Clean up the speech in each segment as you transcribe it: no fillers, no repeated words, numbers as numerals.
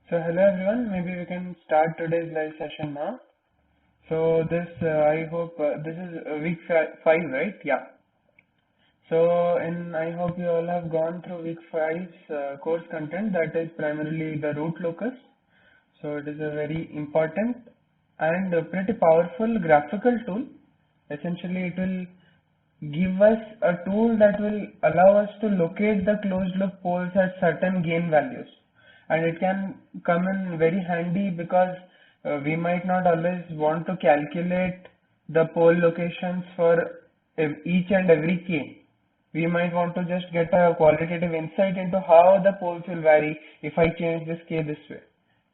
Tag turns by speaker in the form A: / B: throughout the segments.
A: So hello everyone, maybe we can start today's live session now. So this, I hope this is week 5, right? Yeah. So I hope you all have gone through week 5's course content, that is primarily the root locus. So it is a very important and a pretty powerful graphical tool. Essentially it will give us a tool that will allow us to locate the closed loop poles at certain gain values, and it can come in very handy because we might not always want to calculate the pole locations for each and every k. We might want to just get a qualitative insight into how the poles will vary if I change this k this way.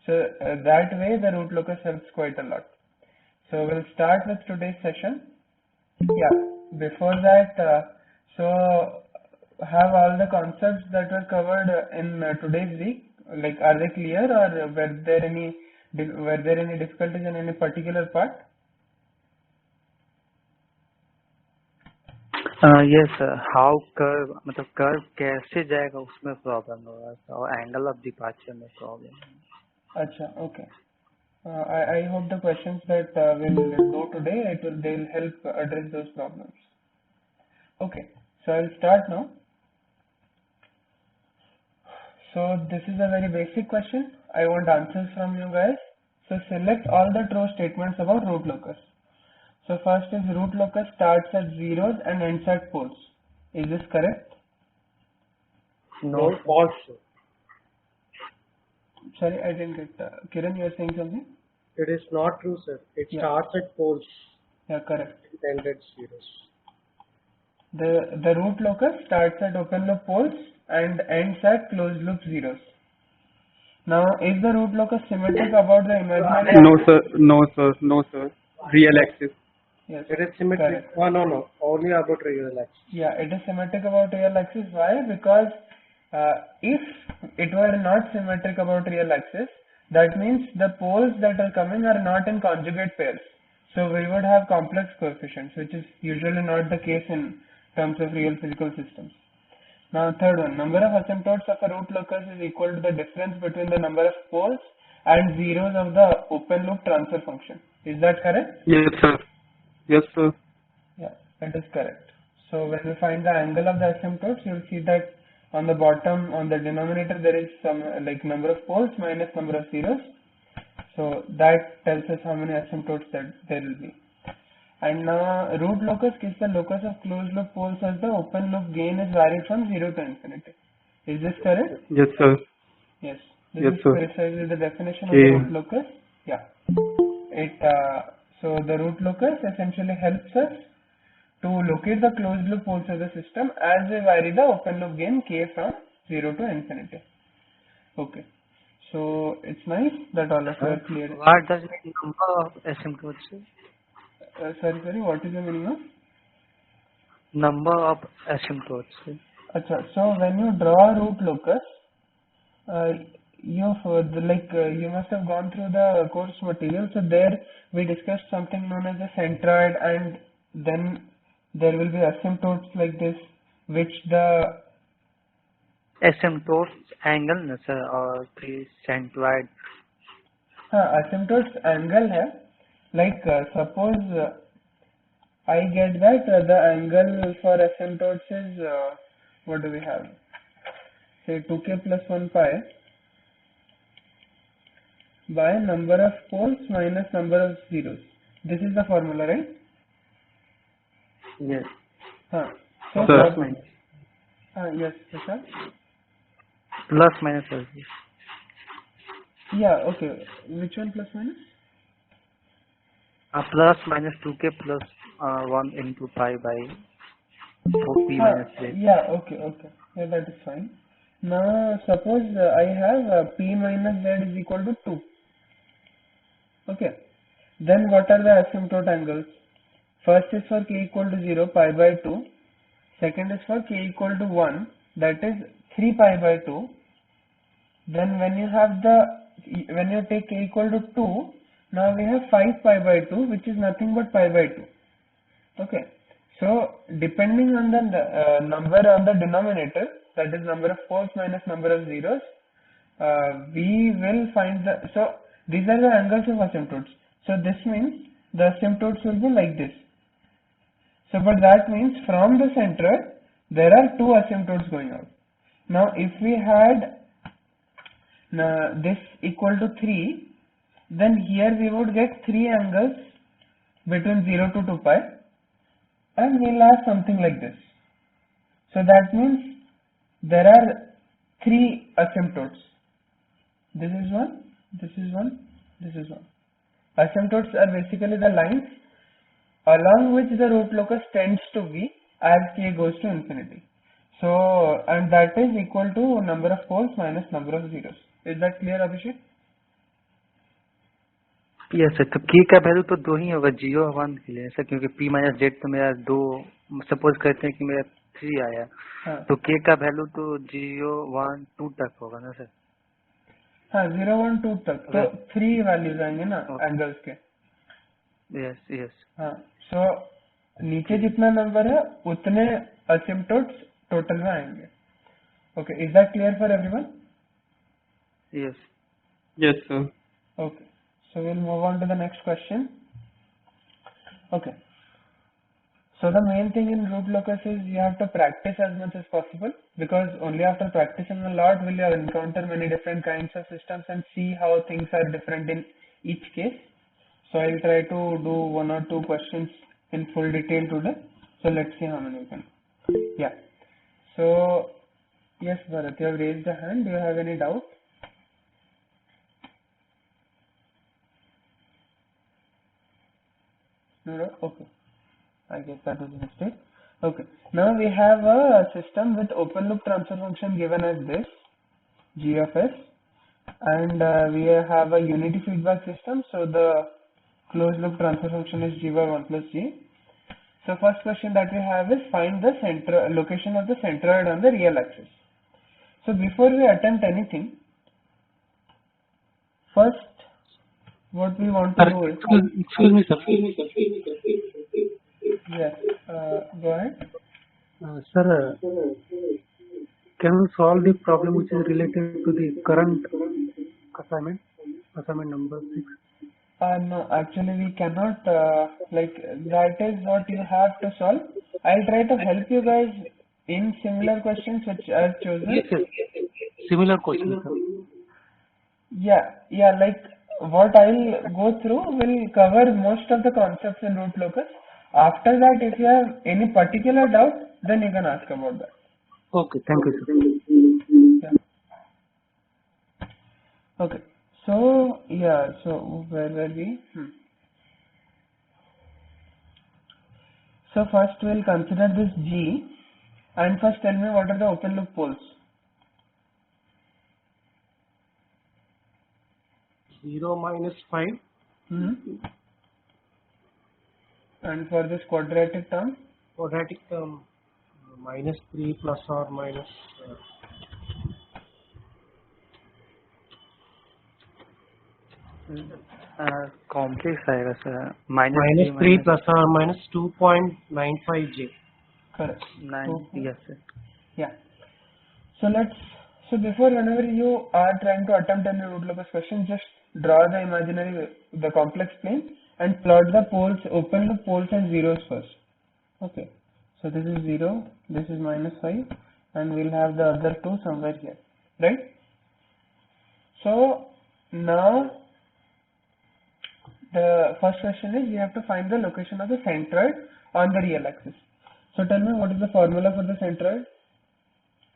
A: So that way the root locus helps quite a lot. So we'll start with today's session. Yeah, before that, so have all the concepts that were covered in today's week, like are they clear, or were there any difficulties in any particular part?
B: Yes sir, how curve मतलब curve कैसे जाएगा उसमें problem होगा और angle of departure में problem.
A: अच्छा, okay. I hope the questions that we'll do today, they'll help address those problems. Okay, so I'll start now. So this is a very basic question. I want answers from you guys. So select all the true statements about root locus. So first is root locus starts at zeros and ends at poles. Is this correct?
C: No, false.
A: Sorry, I didn't get that. Kiran, you are saying something?
C: It is not true, sir. It starts at poles.
A: Yeah, correct.
C: It ends at zeros.
A: The root locus starts at open loop poles and ends at closed loop zeros. Now, is the root locus symmetric about the imaginary axis?
D: No, sir. Real axis.
A: Yes.
C: It is symmetric.
A: Correct.
C: No. Only about real axis.
A: Yeah, it is symmetric about real axis. Why? Because if it were not symmetric about real axis, that means the poles that are coming are not in conjugate pairs. So we would have complex coefficients, which is usually not the case in terms of real physical systems. Now third one, number of asymptotes of a root locus is equal to the difference between the number of poles and zeros of the open loop transfer function. Is that correct?
D: Yes, sir. Yes, sir.
A: Yeah, that is correct. So when we find the angle of the asymptotes, you will see that on the bottom, on the denominator, there is some like number of poles minus number of zeros. So that tells us how many asymptotes that there will be. And now root locus gives the locus of closed loop poles as the open loop gain is varied from 0 to infinity. Is this correct?
D: Yes, sir.
A: Yes. This
D: Yes,
A: is
D: sir.
A: precisely the definition of the root locus. Yeah. So the root locus essentially helps us to locate the closed loop poles of the system as we vary the open loop gain k from 0 to infinity. Okay. So it's nice that all of you are clear.
B: What does the number of asymptotes say?
A: Sorry, what is the meaning of?
B: Number of asymptotes.
A: Achha, so when you draw a root locus, you must have gone through the course material. So there we discussed something known as a centroid, and then there will be asymptotes like this, which the
B: asymptotes angle sir और फिर centroid.
A: asymptotes angle है. Like suppose I get that the angle for asymptotes is what do we have? Say 2k plus 1 pi by number of poles minus number of zeros. This is the formula, right?
B: Yes.
A: So
D: Plus
B: minus.
A: Yes, Prashant?
B: Plus minus.
A: Yeah, okay. Which one plus minus?
B: Plus minus 2k plus 1 into pi by 4p minus z.
A: Yeah, okay. Yeah, that is fine. Now suppose I have p minus z is equal to 2. Okay. Then what are the asymptote angles? First is for k equal to 0, pi by 2. Second is for k equal to 1, that is 3 pi by 2. Then when you take k equal to 2, now we have 5 pi by 2, which is nothing but pi by 2. Okay. So depending on the number on the denominator, that is number of poles minus number of zeros, we will find so these are the angles of asymptotes. So this means the asymptotes will be like this. So but that means from the center there are two asymptotes going out. Now if we had this equal to 3, then here we would get 3 angles between 0 to 2 pi, and we'll have something like this. So that means there are 3 asymptotes. This is one, this is one, this is one. Asymptotes are basically the lines along which the root locus tends to be as k goes to infinity. So, and that is equal to number of poles minus number of zeros. Is that clear, Abhishek?
B: Yes sir, तो k का value तो 2 ही होगा 0 और 1 के लिए sir, क्योंकि p minus Z तो मेरा 2, सपोज करते हैं कि मेरा 3 आया,
A: हाँ,
B: तो k का वैल्यू तो 0, 1, 2 तक होगा ना सर?
A: हाँ 0, 1, 2 तक तो 3 वैल्यूज आएंगे ना एंगल्स के.
B: Yes yes.
A: हाँ, सो नीचे जितना नंबर है उतने असिम्प्टोट्स टोटल में आएंगे. Okay, is that clear for everyone?
B: Yes.
D: Yes, sir.
A: Okay, so we'll move on to the next question. Okay, so the main thing in root locus is you have to practice as much as possible, because only after practicing a lot will you encounter many different kinds of systems and see how things are different in each case. So I'll try to do 1 or 2 questions in full detail today. So let's see how many we can. Yeah. So yes, Bharat, you have raised a hand. Do you have any doubt? No? Okay. I guess that was a mistake. Okay. Now we have a system with open loop transfer function given as this, g of s, and we have a unity feedback system. So the closed loop transfer function is g by 1 plus g. So first question that we have is find the location of the centroid on the real axis. So before we attempt anything, first what we want to do is,
C: Excuse me, sir.
A: yes, go ahead.
C: Sir, can we solve the problem which is related to the current assignment number 6?
A: No, actually we cannot, like that is what you have to solve. I'll try to help you guys in similar questions which I've chosen.
C: Yes. Similar question, sir.
A: Yeah, like what I'll go through will cover most of the concepts in root locus. After that, if you have any particular doubt, then you can ask about that.
C: Okay, thank you, sir.
A: Yeah. Okay. So yeah, so where were we? So first we'll consider this G, and first tell me what are the open loop poles.
C: 0 minus 5.
A: And for this quadratic term?
C: Quadratic term minus 3 plus or minus
B: complex आएगा sir.
C: minus 3 plus or minus 2.95 j.
A: Correct.
B: 9. Yes sir.
A: Yeah. So before, whenever you are trying to attempt any root locus question, just draw the complex plane and plot the poles, open loop poles and zeros first. Okay. So this is 0, this is minus 5, and we'll have the other 2 somewhere here, right? So now the first question is you have to find the location of the centroid on the real axis. So tell me, what is the formula for the centroid?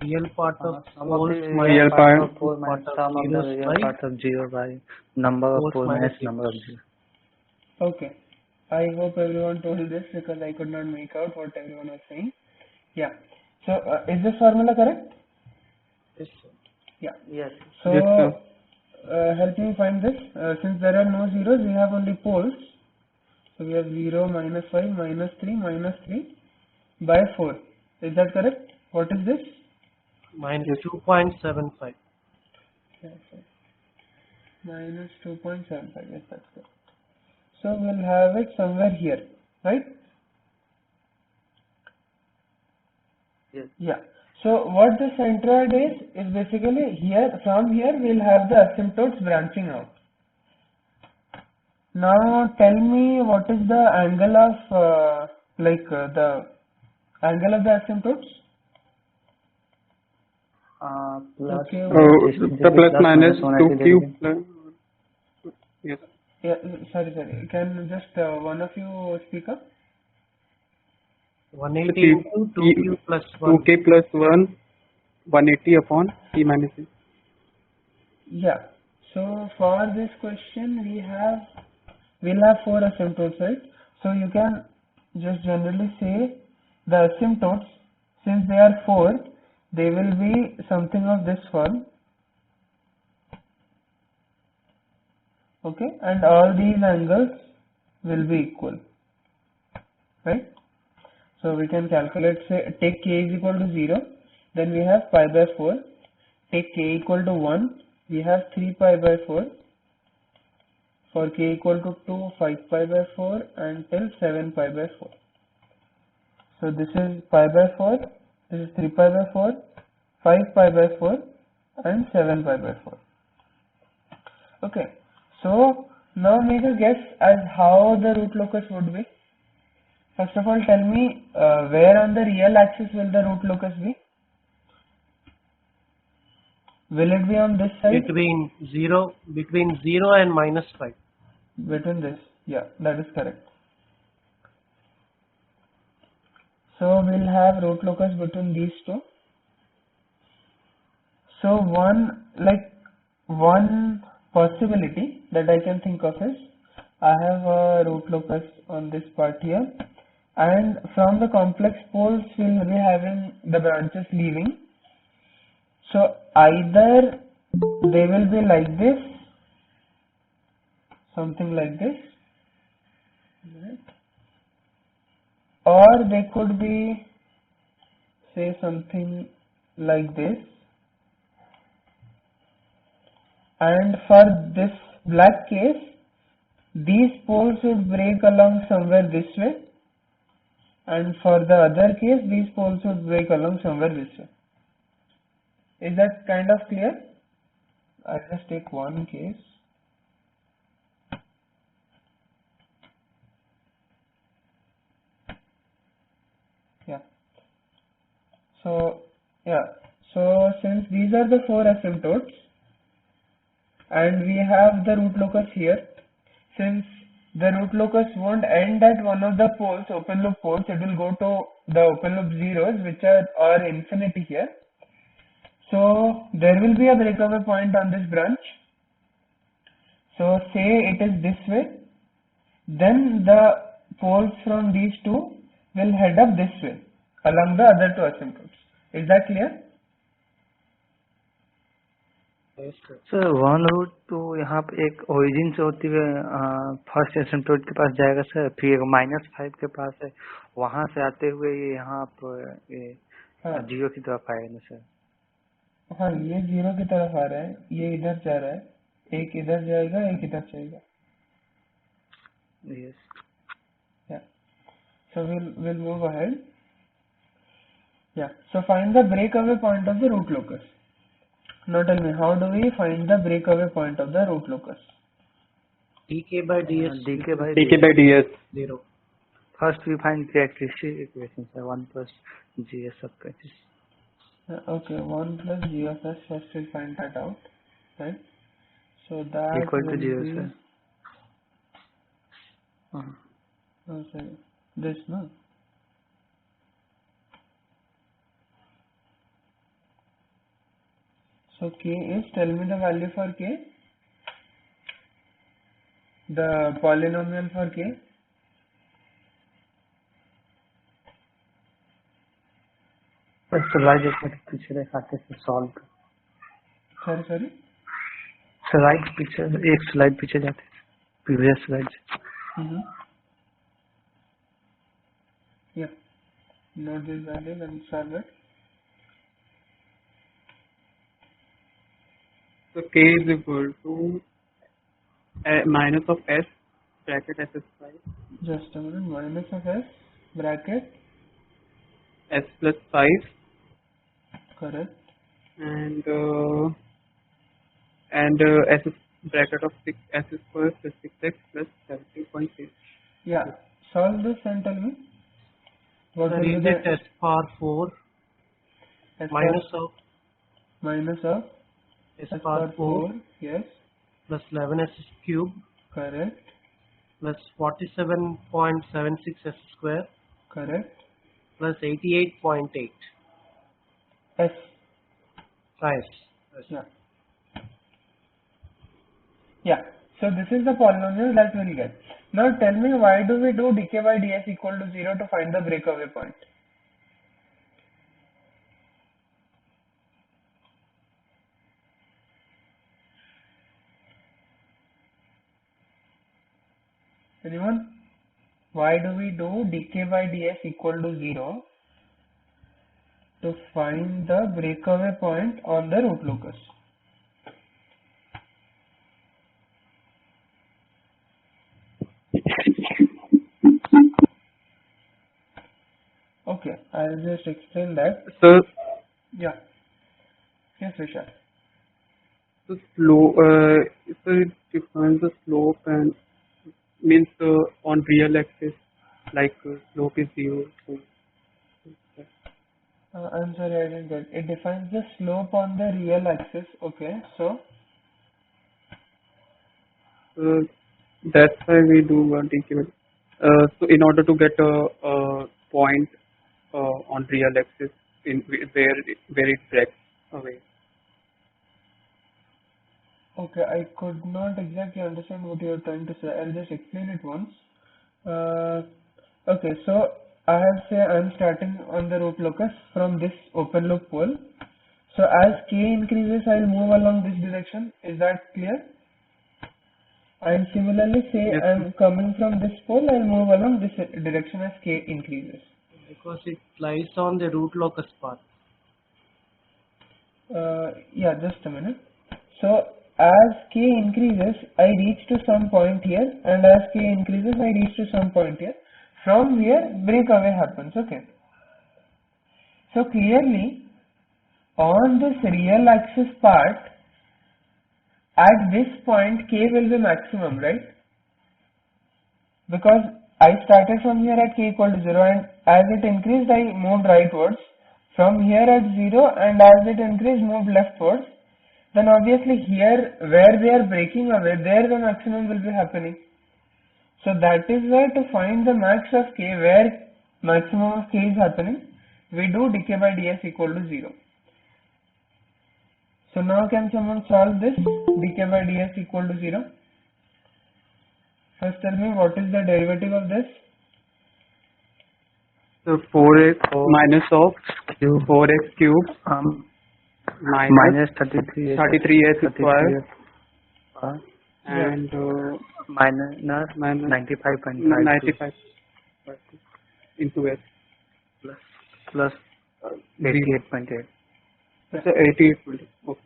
C: Real part of
D: real part
B: of 4 minus sum of the real part of 0 by number of 4 minus number of 0.
A: Okay. I hope everyone told this because I could not make out what everyone was saying. Yeah. So is this formula correct?
C: Yes, sir.
A: Yeah.
B: Yes.
A: So
D: Yes, sir.
A: help me find this. Since there are no zeros, we have only poles. So we have 0, minus 5, minus 3 by 4. Is that correct? What is this?
C: Minus 2.75.
A: Minus 2.75. Yes, that's correct. So we'll have it somewhere here, right?
B: Yes.
A: Yeah. So what the centroid is basically here, from here we'll have the asymptotes branching out. Now tell me what is the angle of the angle of the asymptotes?
B: Plus
A: Okay.
D: The plus minus 2q plus. Yes.
A: Yeah, sorry. Can just one of you speak up?
C: 180 into 2q plus 1.
D: 2k plus 1, 180 upon t minus c.
A: Yeah. So for this question we'll have 4 asymptotes, right? So you can just generally say the asymptotes, since they are 4, they will be something of this form. Okay, and all these angles will be equal, right? So we can calculate, say, take k is equal to 0, then we have pi by 4. Take k equal to 1, we have 3 pi by 4. For k equal to 2, 5 pi by 4 until 7 pi by 4. So this is pi by 4, this is 3 pi by 4, 5 pi by 4 and 7 pi by 4. Okay, so now make a guess as how the root locus would be. First of all, tell me where on the real axis will the root locus be? Will it be on this side?
C: Between 0 and minus 5.
A: Between this, yeah, that is correct. So we'll have root locus between these two. So one possibility that I can think of is, I have a root locus on this part here, and from the complex poles we'll be having the branches leaving. So either they will be like this, something like this, right? Or they could be, say, something like this. And for this black case, these poles would break along somewhere this way, and for the other case, these poles would break along somewhere this way. Is that kind of clear? I'll just take one case. Yeah. So since these are the 4 asymptotes, and we have the root locus here, since the root locus won't end at one of the poles, open loop poles, it will go to the open loop zeros, which are infinity here. So there will be a breakaway point on this branch. So say it is this way, then the poles from these two will head up this way along the other 2 asymptotes. Is that clear?
B: Sir one root तो यहाँ पे एक origin से होती हुए first asymptote के पास जाएगा sir, फिर -5 के पास है, वहाँ से आते हुए ये यहाँ आप ये
A: हाँ।
B: 0 की तरफ आएगा ना सर?
A: हाँ, ये 0 की तरफ आ रहा है, ये इधर जा रहा है, एक इधर जाएगा, एक इधर जाएगा.
B: Yes.
A: Yeah. So we'll move ahead. Yeah. So find the breakaway point of the root locus. Now tell me, how do we find the breakaway point of the root locus?
C: dk by ds.
B: dk by
D: ds.
C: 0.
B: First we find characteristic equations, 1 plus gs of x.
A: Okay, 1 plus g of s, first we'll find that out, right? So that
B: Equal to
A: will
B: 0,
A: be,
B: sir.
A: oh sorry, this, no? So k is, tell me the value for k, the polynomial for k.
B: Slide पीछे दिखाते हैं solve.
A: Sorry.
B: Slide पीछे, एक slide पीछे जाते हैं, previous slide.
A: Yeah. Note this value and solve it.
D: So k is equal to minus of s bracket s square
A: Just a minute. Minus of s bracket
D: s plus 5
A: correct.
D: And S bracket of 6s square plus 6x plus 17.6.
A: Yeah, solve this and tell me what
E: Sir,
A: will be
E: is
A: the
E: it S power 4
A: S
E: minus of
A: minus of
E: S
A: S
E: power
A: power
E: 4
A: 4, yes,
E: plus 11s cube
A: correct,
E: plus 47.76 s square
A: correct,
E: plus 88.8.
A: S,
E: Right.
A: yeah, yeah. So this is the polynomial that we'll get. Now tell me, why do we do dk by ds equal to 0 to find the breakaway point? Anyone? Why do we do dk by ds equal to 0 to find the breakaway point on the root locus? Okay, I'll just explain that.
D: So
A: Yeah. Yes, Vishal.
D: the slope, so it defines the slope and means on real axis, like slope is 0. So
A: I'm sorry, I didn't get. It defines the slope on the real axis. Okay, so
D: that's why we do dq. So in order to get a point on real axis in where it breaks away.
A: okay, I could not exactly understand what you are trying to say. I'll just explain it once. Okay, so I have say I'm starting on the root locus from this open loop pole. So as k increases, I'll move along this direction. Is that clear? And similarly, say
D: Yes,
A: I'm coming from this pole, I'll move along this direction as k increases.
E: Because it lies on the root locus path.
A: Yeah, just a minute. So as k increases, I reach to some point here, and as k increases, I reach to some point here. From here, breakaway happens. Okay. So clearly, on this real axis part, at this point, k will be maximum, right? Because I started from here at k equal to 0, and as it increased, I moved rightwards. From here at 0, and as it increased, moved leftwards. Then obviously here, where they are breaking away, there the maximum will be happening. So that is why to find the max of k, where maximum of k is happening, we do dk by ds equal to 0. So now can someone solve this dk by ds equal to 0? First tell me what is the derivative of this?
D: So 4x minus of 4x cube minus 33s square and
B: minus
D: minus
B: 95.5
D: into s
B: plus 88.8.
D: so 88. Okay.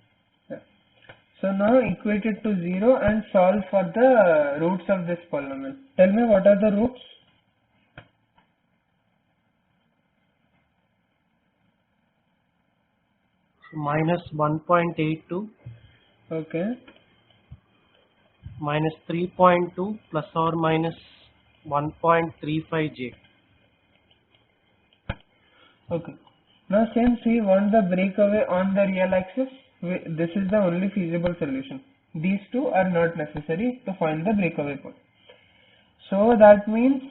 A: So now equate it to 0 and solve for the roots of this polynomial. Tell me what are the roots?
E: So minus 1.82
A: Okay.
E: minus 3.2 plus or minus 1.35j.
A: Okay. Now since we want the breakaway on the real axis, this is the only feasible solution. These two are not necessary to find the breakaway point. So that means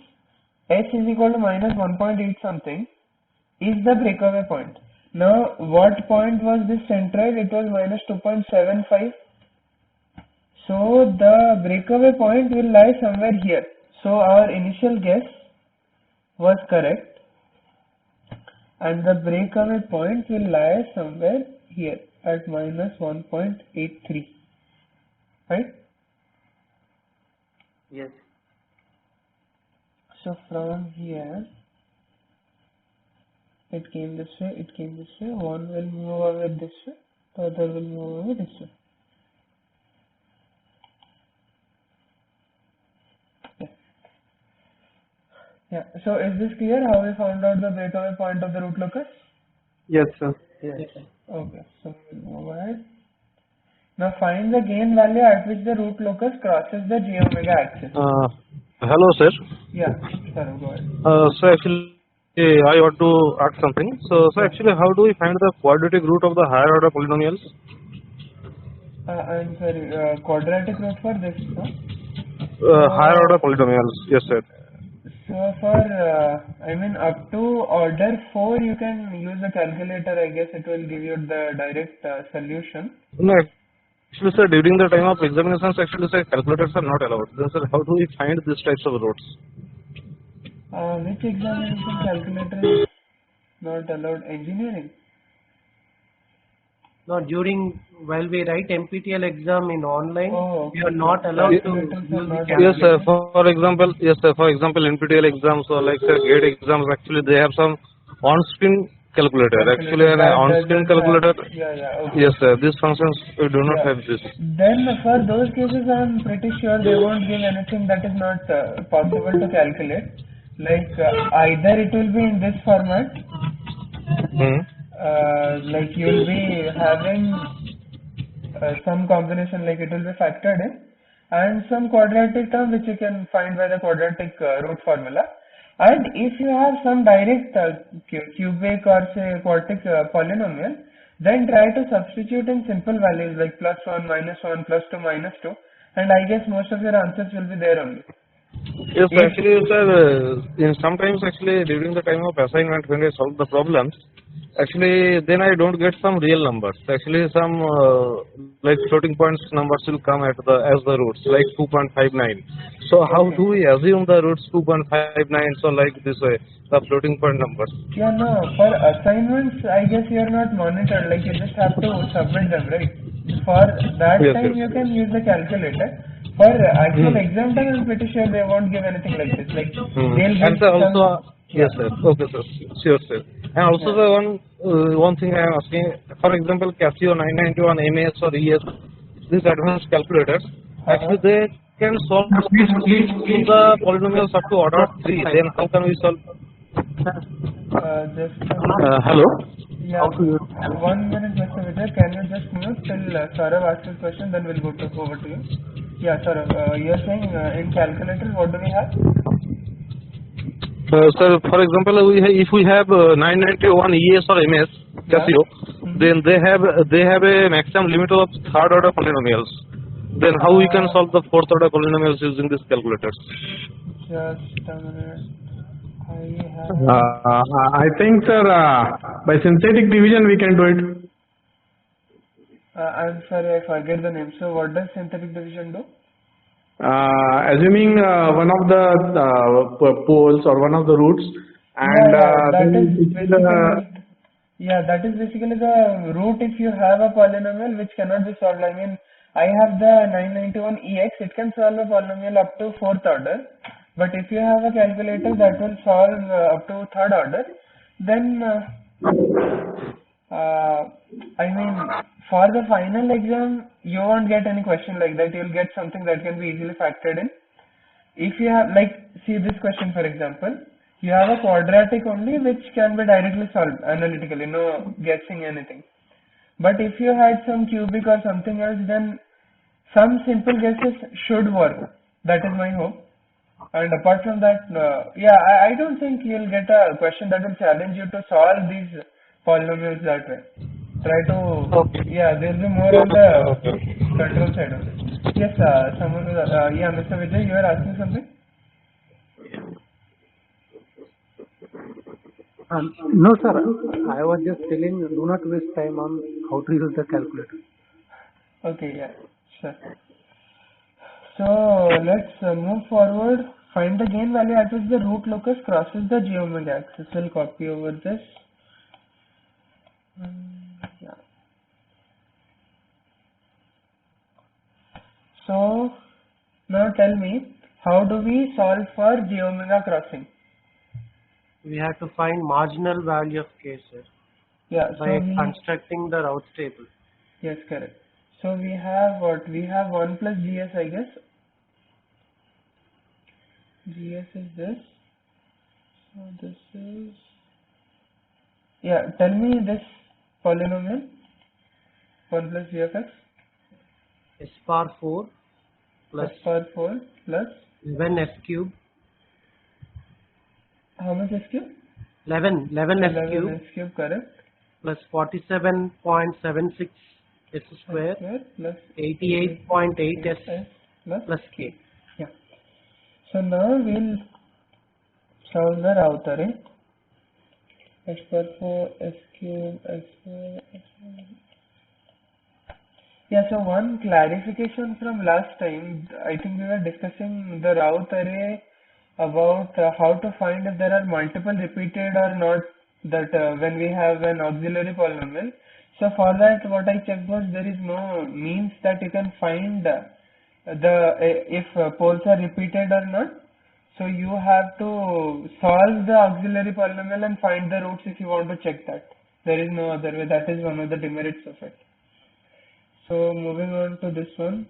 A: h is equal to minus 1.8 something is the breakaway point. Now what point was this centroid? It was minus 2.75. So the breakaway point will lie somewhere here. So our initial guess was correct, and the breakaway point will lie somewhere here at minus 1.83, right?
B: Yes.
A: So from here it came this way, it came this way, one will move away this way, the other will move away this way. Yeah. So is this clear how we found out the breakaway point of the root locus?
D: Yes, sir.
B: Yes.
E: Yes.
A: Okay, so we'll move ahead. Now find the gain value at which the root locus crosses the g omega axis.
F: Hello, sir.
A: Yeah, sorry, go ahead.
F: So actually, I want to ask something. So actually, how do we find the quadratic root of the higher order polynomials?
A: I'm sorry, quadratic root for this, no?
F: Higher order polynomials, yes, sir.
A: So for, I mean, up to order 4, you can use a calculator. I guess it will give you the direct solution.
F: No, actually, sir, during the time of examinations, actually, sir, calculators are not allowed. Then, sir, how do we find these types of roots?
A: Which examination calculator is not allowed? Engineering?
E: No, while we write NPTEL exam in online,
A: Oh,
E: we are not allowed to
A: calculators
E: use
A: are
E: the
A: not
F: Yes, sir.
E: calculator.
F: For example, yes, sir. For example, NPTEL exams or like say GATE exams, actually they have some on-screen calculator. Actually,
A: calculator
F: an
A: that
F: on-screen
A: doesn't have.
F: calculator.
A: Yeah, okay.
F: Yes, sir. These functions we do not
A: Yeah.
F: have this.
A: Then for those cases, I'm pretty sure they won't give anything that is not possible to calculate. Like either it will be in this format,
F: Hmm.
A: like you'll be having some combination, like it will be factored in, and some quadratic term which you can find by the quadratic root formula. And if you have some direct cubic or say quartic polynomial, then try to substitute in simple values like +1, -1, +2, -2, and I guess most of your answers will be there only.
F: Yes,
A: If
F: actually, sir. In sometimes actually during the time of assignment when I solve the problems, actually then I don't get some real numbers. Actually, some like floating points numbers will come at the as the roots like 2.59. So how
A: okay.
F: do we assume the roots 2.59? So like this way, the floating point numbers.
A: Yeah, no, for assignments, I guess you're not monitored, like you just have to submit them, right? For that
F: Yes,
A: time, you
F: yes.
A: can use the calculator. For actual
F: Hmm.
A: exam time, I'm pretty sure they won't give anything like this. Like,
F: Hmm.
A: they'll
F: And
A: give
F: sir, also,
A: some,
F: yes,
A: yeah,
F: sir. Okay, sir. Sure, sir. And also,
A: yeah.
F: the one thing I am asking, for example, Casio 991 MS or ES, these advanced calculators,
A: Uh-huh.
F: actually they can solve the polynomials up to order 3. Then how can we solve?
A: Just a minute.
F: Hello.
A: Yeah, 1 minute, Mr. Vijay. Can you just mute till Saurav asks his question, then we'll go over to you. Yeah, Saurav, you're saying in calculator, what do we have?
F: Sir, for example, if we have 991 ES or MS
A: Yeah.
F: Casio,
A: Mm-hmm.
F: then they have a maximum limit of third order polynomials. Then how we can solve the fourth order polynomials using these calculators?
A: Just a minute. I have.
C: I think, sir, by synthetic division we can do it.
A: I'm sorry, I forget the name. So, what does synthetic division do?
C: Assuming one of the poles or one of the roots, and
A: That is
C: then
A: basically. Yeah, that is basically the root if you have a polynomial which cannot be solved. I mean, I have the 991EX, it can solve a polynomial up to 4th order. But if you have a calculator that will solve up to 3rd order, then I mean, for the final exam, you won't get any question like that. You'll get something that can be easily factored in. If you have, like, see this question for example, you have a quadratic only which can be directly solved analytically, no guessing anything. But if you had some cubic or something else, then some simple guesses should work. That is my hope. And apart from that, I don't think you'll get a question that will challenge you to solve these polynomials that way. Try to, they'll be more on the control side only. Yes, someone was, Mr. Vijay, you are asking something?
C: no, sir. I was just telling, do not waste time on how to use the calculator.
A: Okay, yeah, sure. So let's move forward. Find the gain value at which the root locus crosses the g omega axis. We'll copy over this. Yeah. So now tell me, how do we solve for g omega crossing?
E: We have to find marginal value of k, sir,
A: Yeah.
E: by
A: So
E: constructing the routes table.
A: yes, correct. So we have what? We have 1 plus gs, I guess. Gs is this. So this is, tell me this polynomial. 1 plus g of x
E: S power 4 plus
A: s power 4 plus
E: 11 f cube.
A: how much s cube?
E: 11 f
A: 11
E: cube
A: s cube, correct.
E: plus 47.76 s square
A: Square plus
E: 88.8 s plus k.
A: Yeah. So now we'll solve the Raut array. S power 4 s cube s square s square. Yeah, so one clarification from last time, I think we were discussing the Raut array about how to find if there are multiple repeated or not, that when we have an auxiliary polynomial. So for that what I checked was there is no means that you can find if poles are repeated or not. So you have to solve the auxiliary polynomial and find the roots if you want to check that. There is no other way. That is one of the demerits of it. So moving on to this one.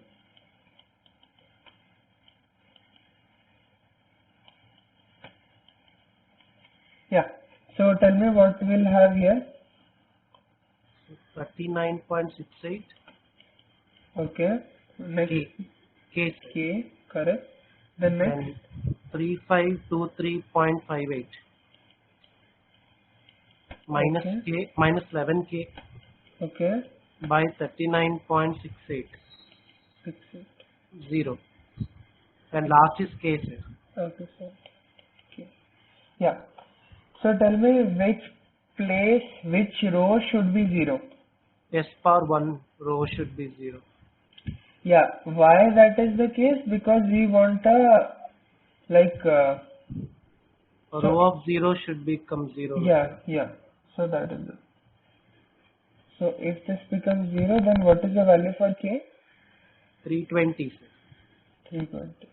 A: Yeah. So tell me what we'll have here.
E: 39.68
A: Okay. Next
E: k
A: k, correct. Then next
E: and 3523.58 minus
A: okay.
E: k minus 11k
A: Okay.
E: by 39.68
A: Fix it.
E: 0 and last is k, sir.
A: Okay, so okay. Yeah. So tell me which row should be 0.
E: S power 1 row should be 0.
A: Yeah. Why that is the case? Because we want a
E: A row of 0 should become 0.
A: yeah. So that is it. So if this becomes 0, then what is the value for k?
E: 320, sir.
A: 320.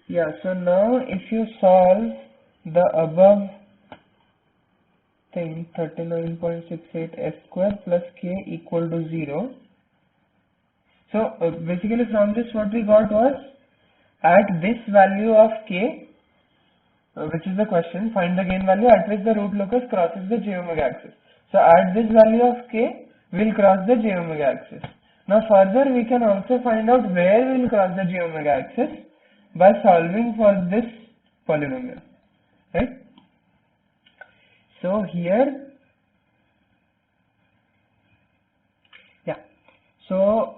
A: Yeah, so now if you solve the above thing, 39.68 s square plus k equal to 0. So basically from this what we got was, at this value of k, which is the question, find the gain value at which the root locus crosses the j omega axis. So at this value of k, we'll cross the j omega axis. Now further we can also find out where we'll cross the j omega axis by solving for this polynomial, right? So here, yeah. So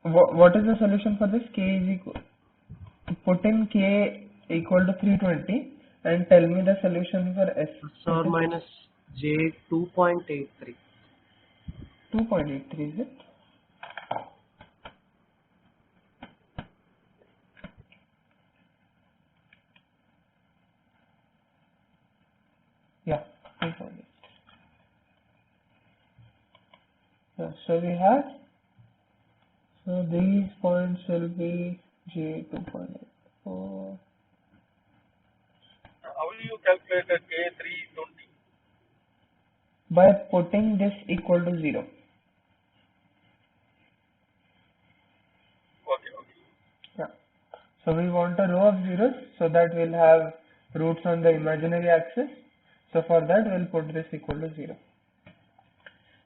A: what is the solution for this? K is equal, put in k equal to 320 and tell me the solution for s.
E: Plus or minus j 2.83.
A: 2.83 is it? Yeah, 2.8. Yeah, so we have, so these points will be j 2.8. So
F: How will you calculate a K320?
A: by putting this equal to 0.
F: Okay.
A: Yeah. So we want a row of zeros so that we'll have roots on the imaginary axis. So for that we'll put this equal to 0.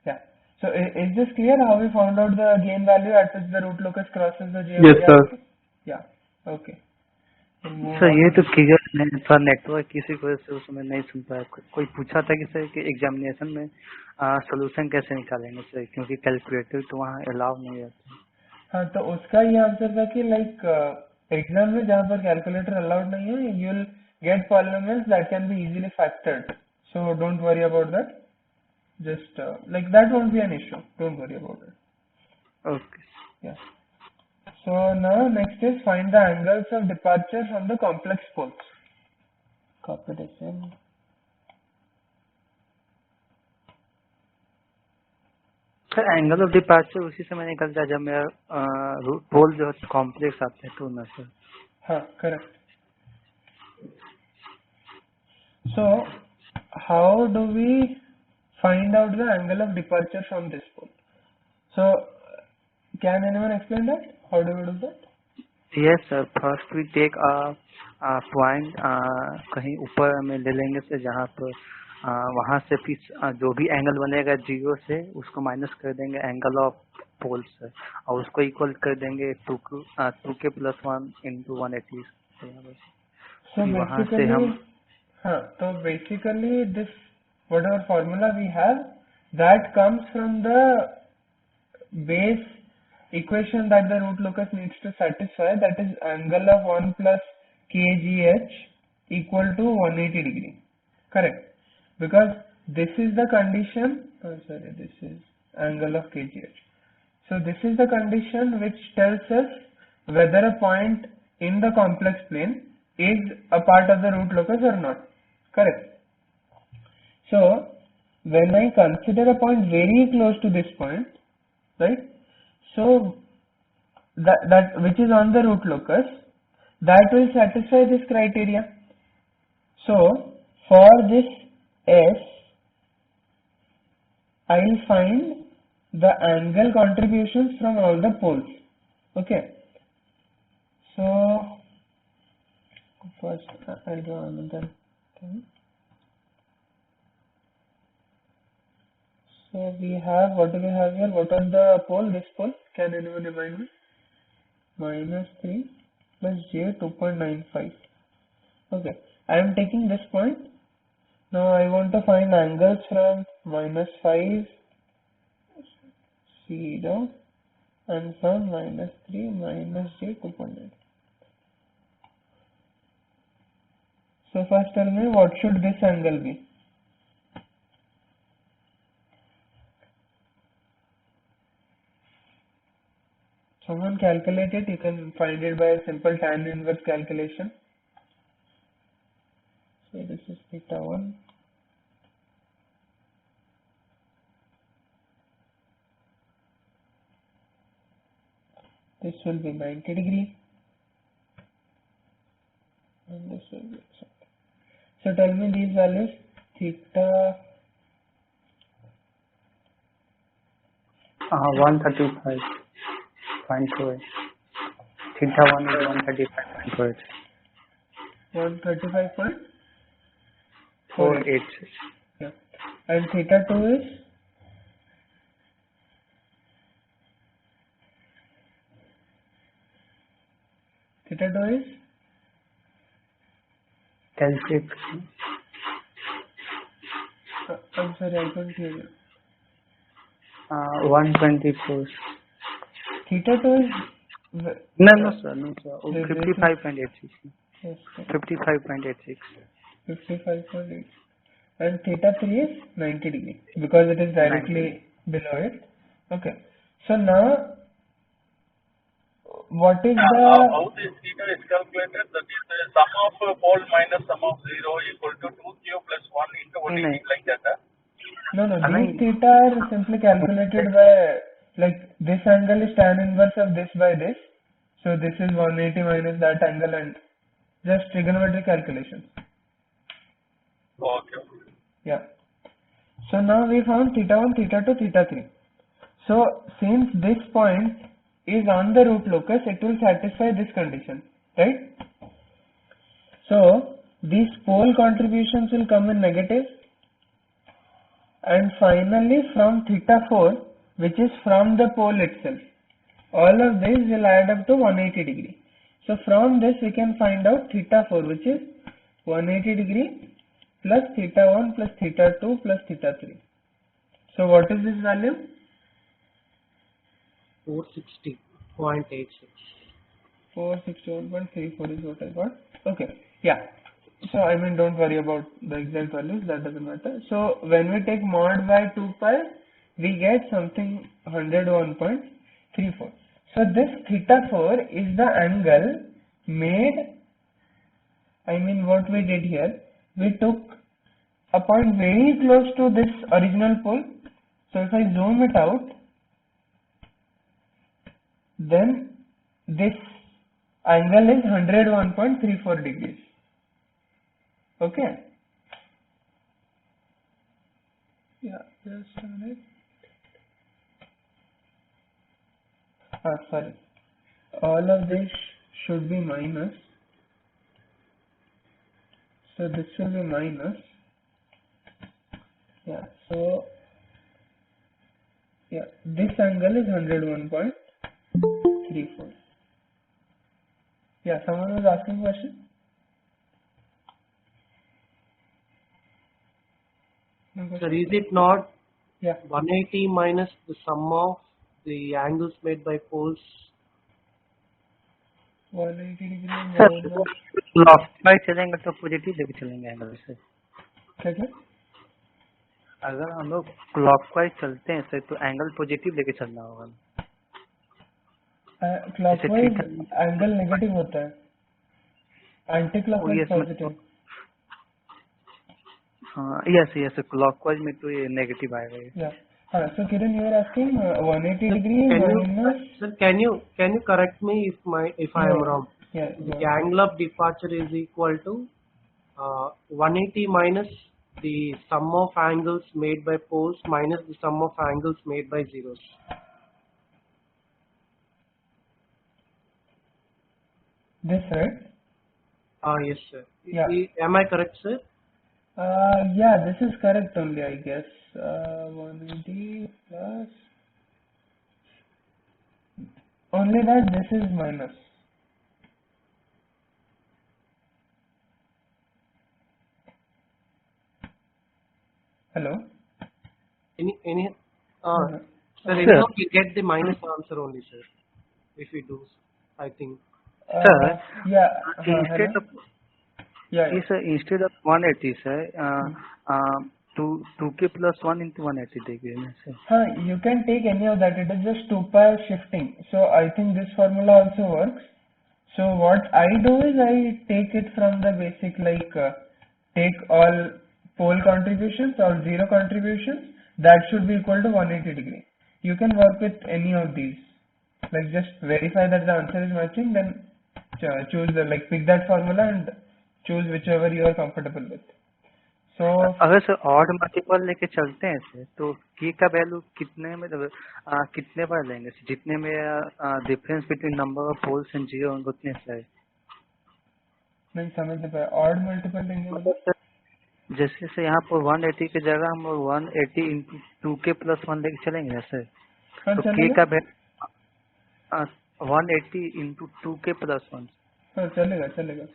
A: Yeah. So is this clear how we found out the gain value at which the root locus crosses the j
D: Yes, sir.
A: axis? Yeah. Okay.
B: Sir ये तो clear है, थोड़ा network किसी की वजह से उसमें नहीं सुन पाया। कोई पूछा था कि सर कि एग्जामिनेशन में सॉल्यूशन कैसे निकालेंगे सर, क्योंकि कैलकुलेटर तो वहाँ अलाउ नहीं रहता।
A: हाँ, तो उसका ये आंसर था कि लाइक एग्जाम में जहाँ पर कैलकुलेटर अलाउड नहीं है, you will get polynomials that can be easily factored, so don't worry about that, just like that won't be an issue, don't worry about it.
B: Okay.
A: Yeah. So now next is find the angles of departure from the complex poles. Copy this in.
B: Sir angle of departure उसी समय निकलता है जब मेरा पोल जो है complex आते हैं तो ना सर।
A: हाँ, correct. So how do we find out the angle of departure from this pole? So can anyone explain that? How do we do that?
B: Yes sir, first we take point कहीं ऊपर में ले लेंगे sir, जहाँ पर वहाँ से फिर जो भी एंगल बनेगा 0 से उसको माइनस कर देंगे एंगल ऑफ पोल से और उसको इक्वल कर देंगे 2k + 1 × 180।
A: So
B: वहाँ से
A: basically,
B: हम
A: so basically this whatever formula we have that comes from the base equation that the root locus needs to satisfy, that is angle of 1 plus kgh equal to 180 degree. Correct? Because this is the condition, this is angle of kgh. So this is the condition which tells us whether a point in the complex plane is a part of the root locus or not. Correct? So when I consider a point very close to this point, right? So that which is on the root locus, that will satisfy this criteria. So for this S, I will find the angle contributions from all the poles. Okay. So first I'll do another thing. So we have, what do we have here? What was the pole? This pole? Can anyone remind me? -3 plus j 2.95. Okay. I am taking this point. Now I want to find angles from -5, 0 and from -3 minus j 2.9. So first tell me what should this angle be? Someone calculate it. You can find it by a simple tan inverse calculation. So this is theta 1. This will be 90 degree. And this will be something. So tell me these values. Theta
B: 135.28. Theta 1 is 135.48.
A: 135.486. Yeah. And theta 2 is? Theta 2 is?
B: 36.
A: I'm sorry, I couldn't hear you.
B: 124.
A: Theta 2 is?
B: No sir. 55.86.
A: Yes,
B: 55.86.
A: 55.8. And theta 3 is 90 degree because it is directly below it. Okay. So now, what is the...
G: How this theta is calculated? That is the sum of pole minus sum of 0 equal to 2q plus 1 into 180 like that.
A: No, these theta are simply calculated by, like, this angle is tan inverse of this by this. So this is 180 minus that angle and just trigonometric calculations.
G: Okay.
A: Yeah. So now we found theta 1, theta 2, theta 3. So since this point is on the root locus, it will satisfy this condition, right? So these pole contributions will come in negative. And finally from theta 4, which is from the pole itself, all of this will add up to 180 degree. So from this we can find out theta 4, which is 180 degree plus theta 1 plus theta 2 plus theta 3. So what is this value?
E: 460.86.
A: 461.34 is what I got. Okay, yeah. So I mean, don't worry about the exact values, that doesn't matter. So when we take mod by 2 pi, we get something 101.34. So this theta 4 is the angle made, I mean what we did here, we took a point very close to this original pole. So if I zoom it out, then this angle is 101.34 degrees. Okay. Yeah, just a minute. Sorry. All of this should be minus. So this will be minus. Yeah. So yeah, this angle is 101.34. Yeah, someone was asking question. No
E: Sir,
A: question?
E: is it not
A: Yeah.
E: 180 minus the sum of the angles made by poles?
A: 180 degree
B: sir
A: minus.
B: Clockwise चलेंगे तो positive लेके चलेंगे angle से।
A: क्या क्या?
B: अगर हम लोग क्लॉकवाइज चलते हैं सर तो एंगल पॉजिटिव लेके चलना होगा।
A: क्लॉकवाइज एंगल नेगेटिव होता है, एंटी क्लॉकवाइज पॉजिटिव।
B: हाँ यस यस, क्लॉकवाइज में तो ये नेगेटिव आएगा ये।
A: Yeah. So Kiran, you are asking 180 degree minus.
E: Sir, can you correct me if I am wrong?
A: Yeah.
E: The angle of departure is equal to 180 minus the sum of angles made by poles minus the sum of angles made by zeros.
A: This, right?
E: Yes, sir.
A: Yeah.
E: Am I correct, sir?
A: Yeah, this is correct only, I guess. 180 plus. Only that this is minus. Hello?
E: Any
A: No.
E: sir, anyhow we get the minus answer only, sir. If we do, I think.
B: Sir,
A: Yeah.
B: instead
A: Hello?
B: of
A: Yeah.
B: yes, sir, instead of 180 sir, 2k plus 1 into 180 degree sir.
A: You can take any of that. It is just 2 pi shifting. So I think this formula also works. So what I do is I take it from the basic, like take all pole contributions or zero contributions. That should be equal to 180 degree. You can work with any of these. Like just verify that the answer is matching, then choose the, like pick that formula and choose whichever you are comfortable with. So
B: अगर sir odd multiple लेके चलते हैं sir तो k का value कितने में कितने बार लेंगे जितने में difference between number of poles and zero होंगे उतने से।
A: नहीं समझ नहीं पाया, ऑड मल्टीपल लेंगे मतलब
B: जैसे से यहाँ पर 180 की जगह हम 180 इंटू 2k प्लस 1 लेके चलेंगे सर तो k का वैल्यू 180 इंटू 2k प्लस 1।
A: हाँ चलेगा चलेगा।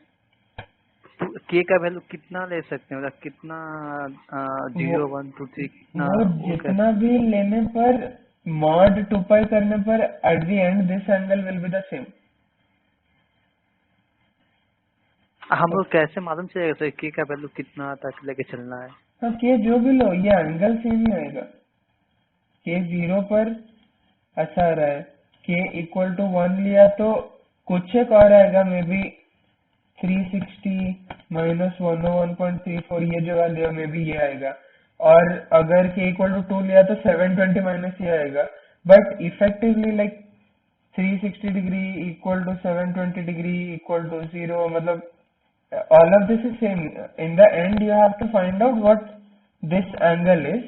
B: k का वैल्यू कितना ले सकते हैं, मतलब कितना 0 1 2 3 कितना
A: वो जितना भी लेने पर मॉड 2 पाई करने पर at the end this angle will be the same.
B: हम लोग कैसे मालूम चलेगा सर k का वैल्यू कितना तक लेके चलना है?
A: हाँ k जो भी लो ये एंगल सेम ही आएगा। k 0 पर अच्छा आ रहा है, k इक्वल टू 1 लिया तो कुछ एक और आएगा, मे बी 360 माइनस 101.34 ये जो वैल्यू में भी ये आएगा, और अगर k इक्वल टू 2 लिया तो 720 माइनस ये आएगा। But effectively like 360 degree equal to 720 degree equal to 0, मतलब all of this is same. In the end you have to find out what this angle is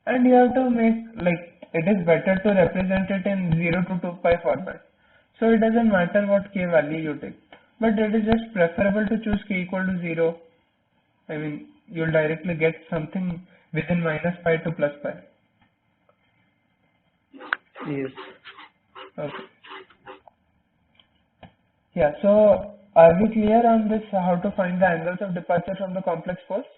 A: and you have to make, like it is better to represent it in 0 to 2 pi format. So it doesn't matter what k value you take, but it is just preferable to choose k equal to 0. I mean you'll directly get something within minus pi to plus pi.
B: Yes.
A: Okay. Yeah, so are we clear on this, how to find the angles of departure from the complex poles?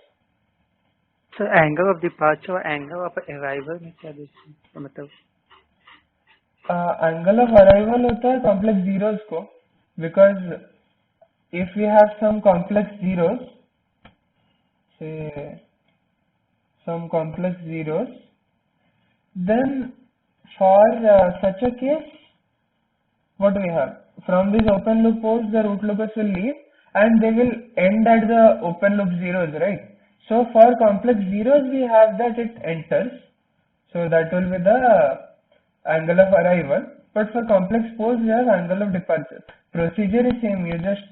B: So angle of departure और angle of arrival में क्या difference, मतलब
A: angle of arrival होता है complex zeros को, because if we have some complex zeros, say some complex zeros, then for such a case, what do we have? From these open loop poles, the root loopers will leave and they will end at the open loop zeros, right? So for complex zeros, we have that it enters. So that will be the angle of arrival. But for complex poles, we have angle of departure. Procedure is same. You just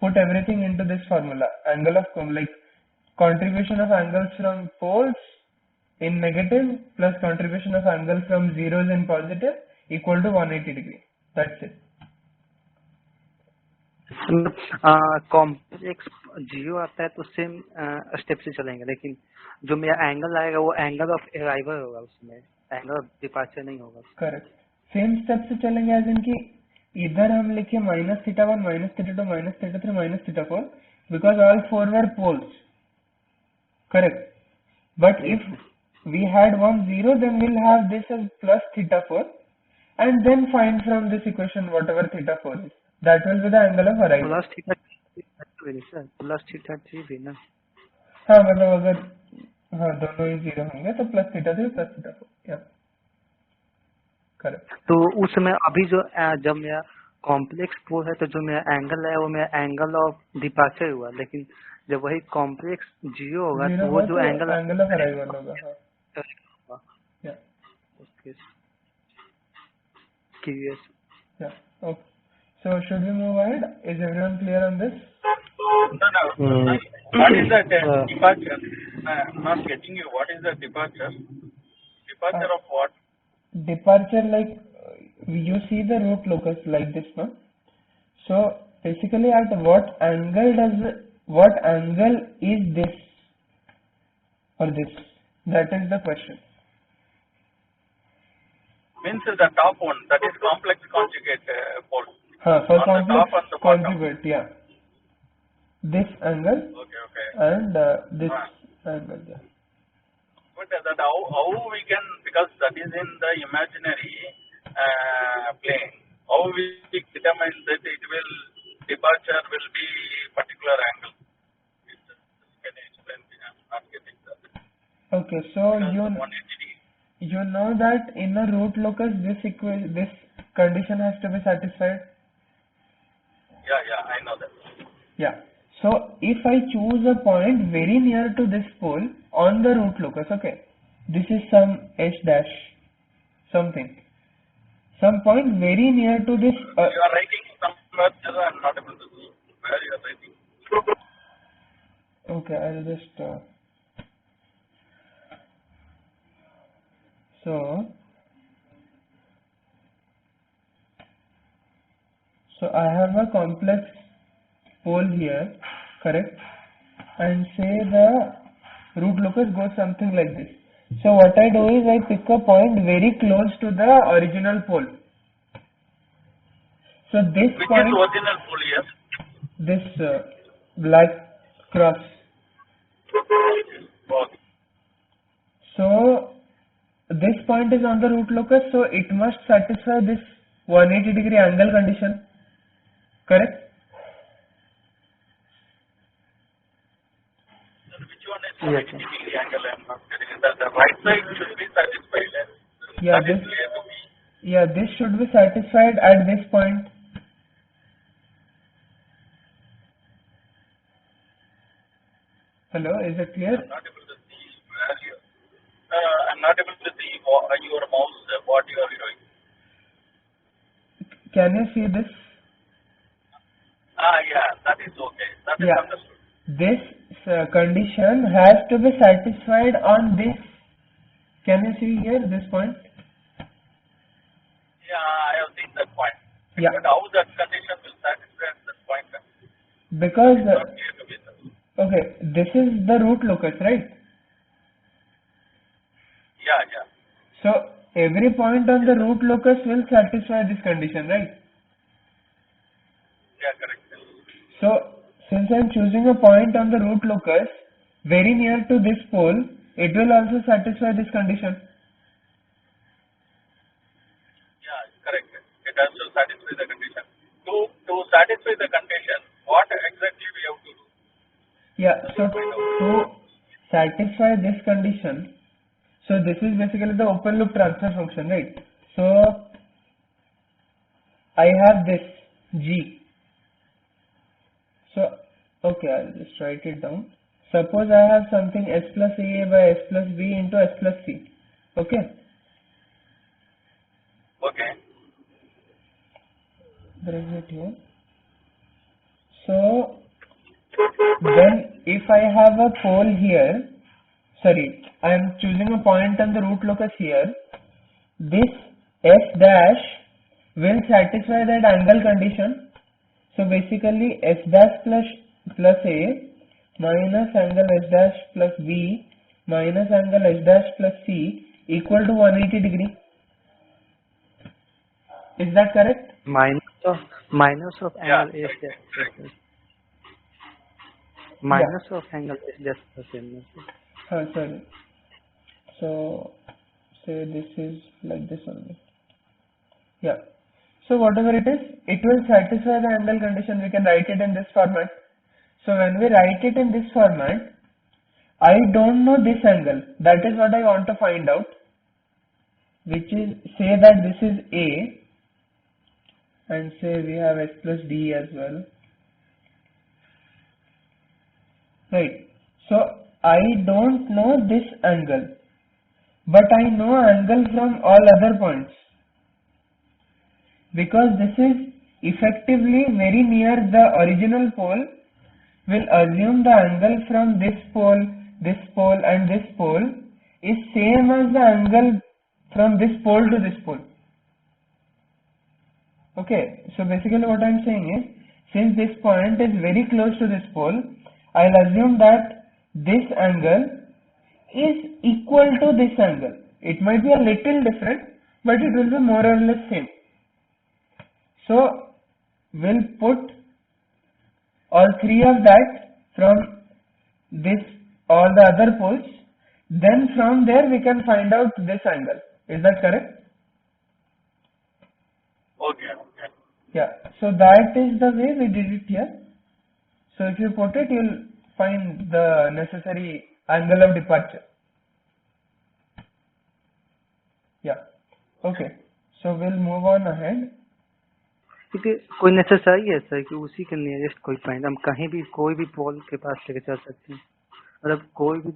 A: put everything into this formula. Angle of contribution of angles from poles in negative plus contribution of angles from zeros in positive equal to 180 degree. That's it.
B: Complex जियो आता है तो same step से चलेंगे, लेकिन जो मेरा angle आएगा वो एंगल ऑफ अराइवल होगा, उसमें एंगल ऑफ डिपार्चर नहीं होगा।
A: करेक्ट, सेम स्टेप से चलेंगे एज इन की इधर हम लिखे -θ1 -θ2 -θ3 -θ4 because all four were poles, correct, but if we had 1 0 then we'll have this as plus θ4 and then find from this equation whatever θ4 is, that will be the angle of arrival.
B: Plus θ3 भी ना।
A: हाँ मतलब अगर हाँ दोनों ही 0 होंगे तो plus θ3 plus θ4, या करेक्ट।
B: तो उसमें अभी जो जब मेरा कॉम्प्लेक्स पोल है तो जो मेरा एंगल है वो मेरा एंगल ऑफ डिपार्चर हुआ, लेकिन जब वही कॉम्प्लेक्स जियो होगा तो वो जो एंगल
A: ऑफ अराइवल होगा। हाँ या
B: ओके क्यूरियस।
A: या okay, so should we move ahead? Is everyone clear on this?
G: No. What is that departure? I'm not getting you. What is the departure? Departure of what?
A: Departure, like you see the root locus like this, no? So basically at what angle is this or this? That is the question.
G: Means the top one, that is complex conjugate pole.
A: For
G: on
A: complex
G: the top and the bottom.
A: conjugate, yeah. This angle
G: Okay.
A: and this angle, yeah.
G: But that how we can, because that is in the imaginary plane, how we determine that it will, departure will be particular angle? Can you explain me? I'm not getting that.
A: Okay, so you know that in a root locus this condition has to be satisfied.
G: Yeah, I know that.
A: Yeah. So if I choose a point very near to this pole on the root locus, okay, this is some h dash something, some point very near to this.
G: You are writing somewhere, I'm not able to see where you are writing.
A: Okay, I'll just. So I have a complex pole here, correct, and say the root locus goes something like this. So what I do is I pick a point very close to the original pole. So this
G: Which
A: point
G: is original pole, yes?
A: This black cross.
G: Okay.
A: So this point is on the root locus, so it must satisfy this 180-degree angle condition, correct?
G: Which one is 180-degree angle? I'm not getting it. The right side should be satisfied.
A: Yeah,
G: that is clear to me.
A: Yeah, this should be satisfied at this point. Hello, is it clear?
G: I'm not able to see where you. I'm not able to see your mouse. What you are doing.
A: Can you see this?
G: Yeah, that is okay. That is understood.
A: This condition has to be satisfied on this. Can you see here this point?
G: Yeah, I have seen that point.
A: Yeah.
G: But how that condition will satisfy at that point?
A: Because
G: It's not clear to me, sir.
A: okay, this is the root locus, right?
G: Yeah.
A: So every point on the root locus will satisfy this condition, right?
G: Yeah, correct.
A: So since I am choosing a point on the root locus very near to this pole, it will also satisfy this condition.
G: Yeah, correct. It has to satisfy the condition. To satisfy the condition, what exactly we have to do?
A: Yeah, so to satisfy this condition, so this is basically the open loop transfer function, right? So I have this G. So okay, I'll just write it down. Suppose I have something s plus A by s plus B into s plus C. Okay?
G: Okay.
A: Bring it here. So then if I have a pole here, sorry, I am choosing a point on the root locus here, this s dash will satisfy that angle condition. So basically s dash plus plus A minus angle S dash plus B minus angle S dash plus C equal to 180 degree. Is that correct?
B: Minus of
G: Yeah.
B: angle S dash plus
A: Yeah.
B: minus of angle S dash plus M.
A: Sorry. So say this is like this only. Yeah. So whatever it is, it will satisfy the angle condition. We can write it in this format. So when we write it in this format, I don't know this angle. That is what I want to find out. Which is, say that this is A, and say we have S plus D as well. Right. So I don't know this angle, but I know angle from all other points, because this is effectively very near the original pole. Will assume the angle from this pole and this pole is same as the angle from this pole to this pole. Okay, so basically what I am saying is, since this point is very close to this pole, I will assume that this angle is equal to this angle. It might be a little different, but it will be more or less same. So we'll put all three of that from this, all the other poles, then from there we can find out this angle. Is that correct?
G: Okay. Okay.
A: Yeah, so that is the way we did it here. So if you put it, you'll find the necessary angle of departure. Yeah, okay, so we'll move on ahead.
B: क्योंकि कोई necessary है sir कि उसी के nearest कोई point हम कहीं भी कोई भी पोल के पास लेके चल सकते हैं, मतलब कोई भी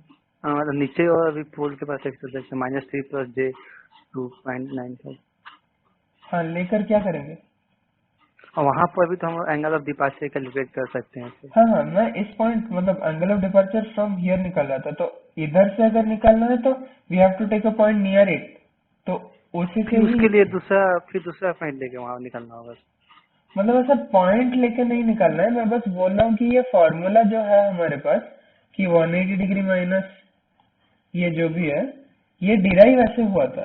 B: मतलब नीचे और भी पोल के पास लेके चल सकते हैं -3 + J 2.95।
A: हाँ, लेकर क्या करेंगे?
B: और वहाँ पर भी तो हम एंगल ऑफ डिपार्चर कैलकुलेट कर सकते हैं।
A: हाँ, मैं इस पॉइंट मतलब angle of departure from here निकल रहा था, तो इधर से अगर निकालना है तो we have to take a point near it, तो उसी से
B: उसके लिए दूसरा पॉइंट लेके वहाँ निकलना होगा।
A: मतलब ऐसा पॉइंट लेके नहीं निकालना है, मैं बस बोल रहा हूँ कि ये फॉर्मूला जो है हमारे पास कि 180 डिग्री माइनस ये जो भी है, ये डिराइव ऐसे हुआ था।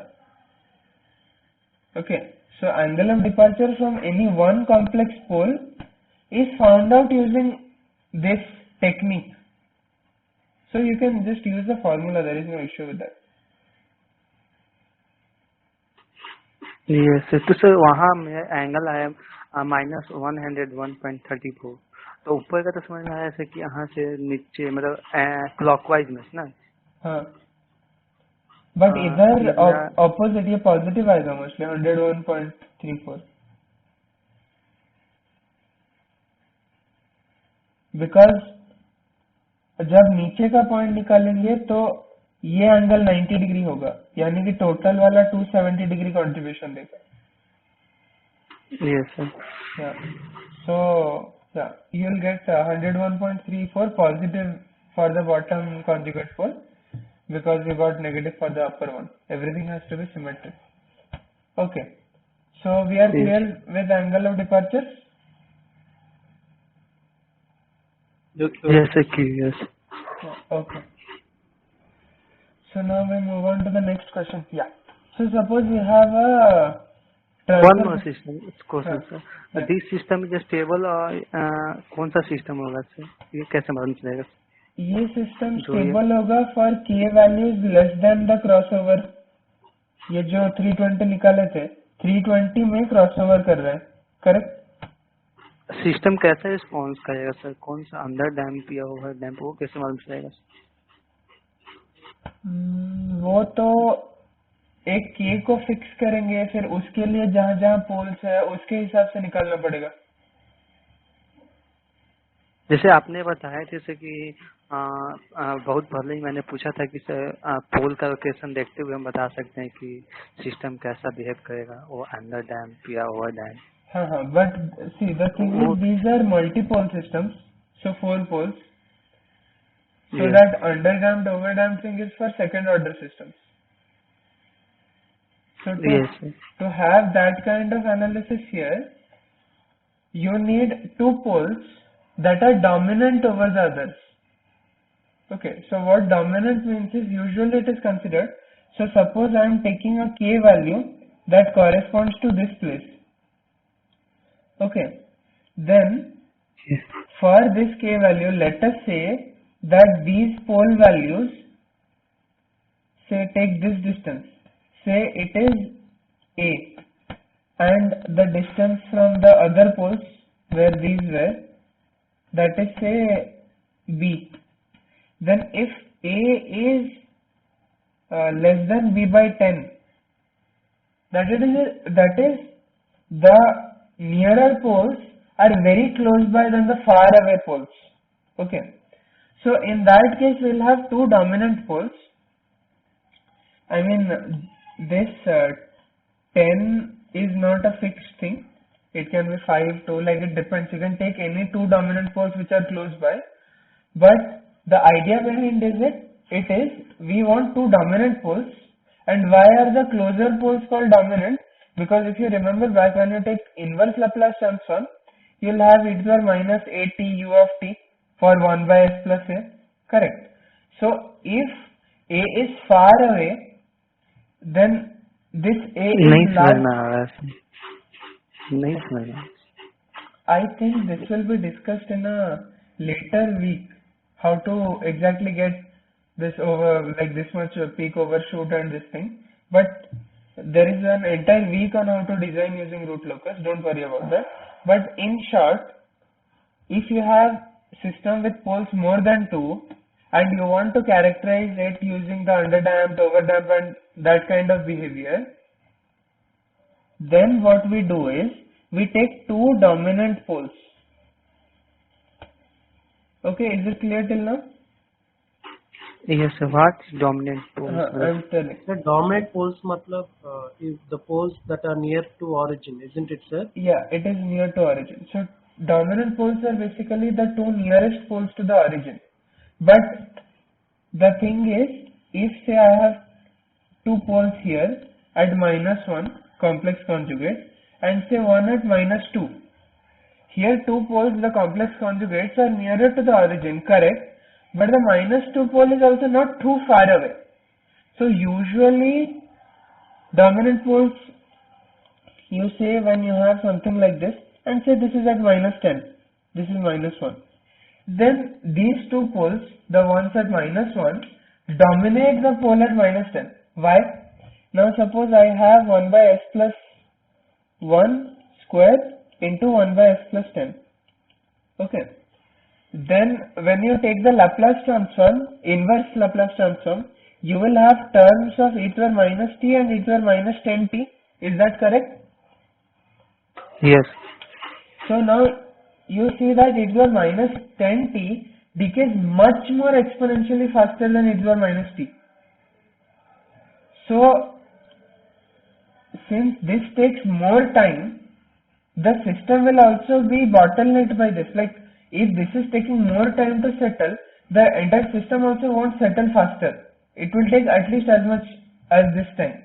A: Okay, so angle of departure from any one complex pole is found out using this technique. So you can just use the formula, there is no issue with that.
B: Yes, तो sir वहाँ में angle आया -101.34, तो ऊपर का तो समझ में आया ऐसे कि यहाँ से नीचे मतलब क्लॉकवाइज में ना।
A: हाँ, बट इधर ऑपोजिट ये पॉजिटिव आएगा मोस्टली 101.34, बिकॉज जब नीचे का पॉइंट निकालेंगे तो ये एंगल 90 डिग्री होगा, यानी कि टोटल वाला 270 डिग्री कंट्रीब्यूशन देगा।
B: Yes sir.
A: Yeah. So yeah, you will get 101.34 positive for the bottom conjugate pole, because we got negative for the upper one. Everything has to be symmetric. Okay. So we are clear with angle of departure?
B: Yes, yes.
A: Yeah, okay. So now we move on to the next question. Yeah. So suppose we have a
B: one more system question sir. This system is stable और कौन सा system होगा sir, ये कैसे मालूम चलेगा?
A: ये system stable होगा for k values less than the crossover. ये जो 320 निकाले थे 320 में क्रॉसओवर कर रहे हैं, करेक्ट?
B: सिस्टम कैसा रिस्पॉन्स करेगा सर, कौन सा अंडर डैम्प या ओवर डैम्प, वो कैसे मालूम चलेगा?
A: वो तो एक k को फिक्स करेंगे, फिर उसके लिए जहाँ जहाँ पोल्स है उसके हिसाब से निकालना पड़ेगा।
B: जैसे आपने बताया जैसे कि बहुत पहले ही मैंने पूछा था कि सर पोल का लोकेशन देखते हुए हम बता सकते हैं कि सिस्टम कैसा बिहेव करेगा, वो अंडर डैम्प या ओवर डैम्प।
A: हाँ, but see the thing is these are multipole systems, so 4 poles, so that under damped over damped thing is for second order systems. So to have that kind of analysis here, you need 2 poles that are dominant over the others. Okay, so what dominant means is usually it is considered. So suppose I am taking a k value that corresponds to this place. Okay, then for this k value, let us say that these pole values, say take this distance, say it is a, and the distance from the other poles where these were, that is say b. Then if a is less than b by 10, that is the nearer poles are very close by than the far away poles. Okay, so in that case we will have two dominant poles. I mean, this 10 is not a fixed thing. It can be 5, 2, like it depends. You can take any two dominant poles which are close by. But the idea behind it is we want two dominant poles. And why are the closer poles called dominant? Because if you remember back when you take inverse Laplace transform, you will have e to the power minus at u of t for 1 by s plus a. Correct. So if a is far away, then this a is large. I think this will be discussed in a later week. How to exactly get this over, like this much peak overshoot and this thing. But there is an entire week on how to design using root locus. Don't worry about that. But in short, if you have system with poles more than 2 and you want to characterize it using the underdamped, overdamped and that kind of behavior, then what we do is we take two dominant poles. Okay, is it clear till now?
B: Yes, sir. What's dominant poles?
A: I'm telling.
E: The dominant poles matlab is the poles that are near to origin, isn't it, sir?
A: Yeah, it is near to origin. So dominant poles are basically the two nearest poles to the origin. But the thing is, if say I have two poles here at -1 complex conjugate and say one at -2. Here two poles, the complex conjugates are nearer to the origin, correct? But the -2 pole is also not too far away. So usually dominant poles, you say when you have something like this and say this is at -10, this is -1. Then these two poles, the ones at -1, dominate the pole at -10. Why? Now suppose I have 1 by s plus 1 square into 1 by s plus 10. Okay. Then when you take the Laplace transform, inverse Laplace transform, you will have terms of e to the minus t and e to the minus 10t. Is that correct?
B: Yes.
A: So now you see that e to the minus 10t decays much more exponentially faster than e to the minus t. So since this takes more time, the system will also be bottlenecked by this. Like if this is taking more time to settle, the entire system also won't settle faster. It will take at least as much as this time.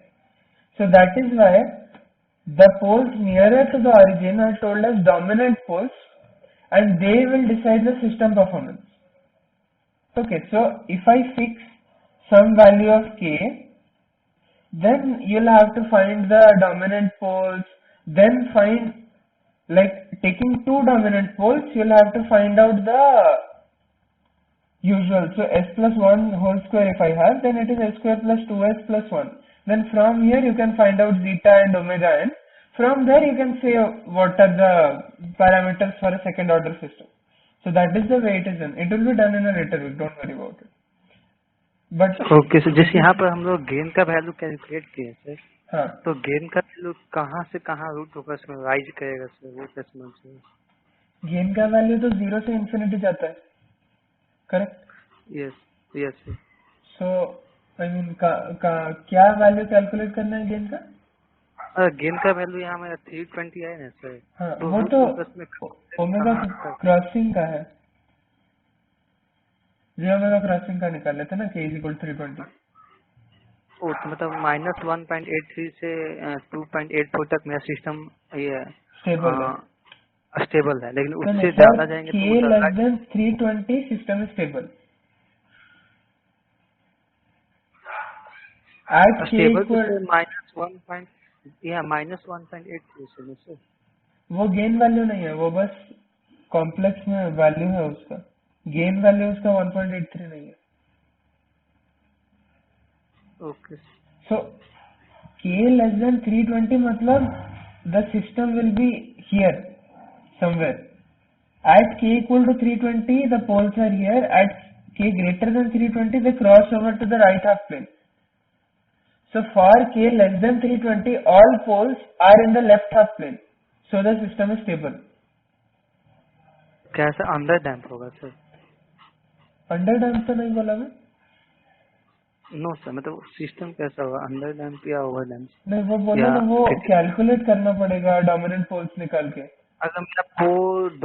A: So that is why the poles nearer to the origin are told as dominant poles and they will decide the system performance. Okay, so if I fix some value of k, then you'll have to find the dominant poles, then find, like taking two dominant poles, you'll have to find out the usual. So s plus 1 whole square if I have, then it is s square plus 2s plus 1. Then from here you can find out zeta and omega n. From there you can say what are the parameters for a second order system. So that is the way it is done. It will be done in a later week, don't worry about it. But
B: okay sir, जैसे यहाँ पर हम लोग gain का value calculate किए sir,
A: हाँ,
B: तो gain का वैल्यू कहाँ से कहाँ रूट फोकस में राइज करेगा सर, वो कैसे समझिए?
A: गेन का वैल्यू तो 0 से इंफिनिटी जाता है, correct?
B: Yes yes sir.
A: So I mean क्या वैल्यू कैलकुलेट करना है गेन का?
B: गेन का वैल्यू यहाँ मेरा 320 है ना सर.
A: हाँ,
B: तो
A: वो तो
B: में
A: ओमेगा क्रॉसिंग का है. जी ओमेगा क्रॉसिंग का निकाल लेते ना k = 320.
B: ओ तो मतलब -1.83 से 2.84 तक मेरा सिस्टम ये
A: स्टेबल है.
B: स्टेबल है, लेकिन
A: No,
B: उससे
A: for
B: ज्यादा जाएंगे
A: k
B: तो वो
A: less than 320 system is stable. At k
B: stable तो
A: equal,
B: -1.8 से
A: वो गेन वैल्यू नहीं है, वो बस कॉम्प्लेक्स में वैल्यू है उसका, गेन वैल्यू उसका 1.83 नहीं है.
B: Okay.
A: So k less than 320 मतलब the system will be here somewhere. At k equal to 320 the poles are here. At k greater than 320 they cross over to the right half plane. So for k less than 320 all poles are in the left half plane. So the system is stable.
B: कैसे under damp होगा sir?
A: Under damp तो नहीं बोला मैं.
B: No sir, मतलब system कैसा होगा, under damp या ओवर डैम्प?
A: नहीं वो बोला ना, वो कैलकुलेट करना पड़ेगा डोमिनेंट पोल्स निकाल के.
B: अगर मेरा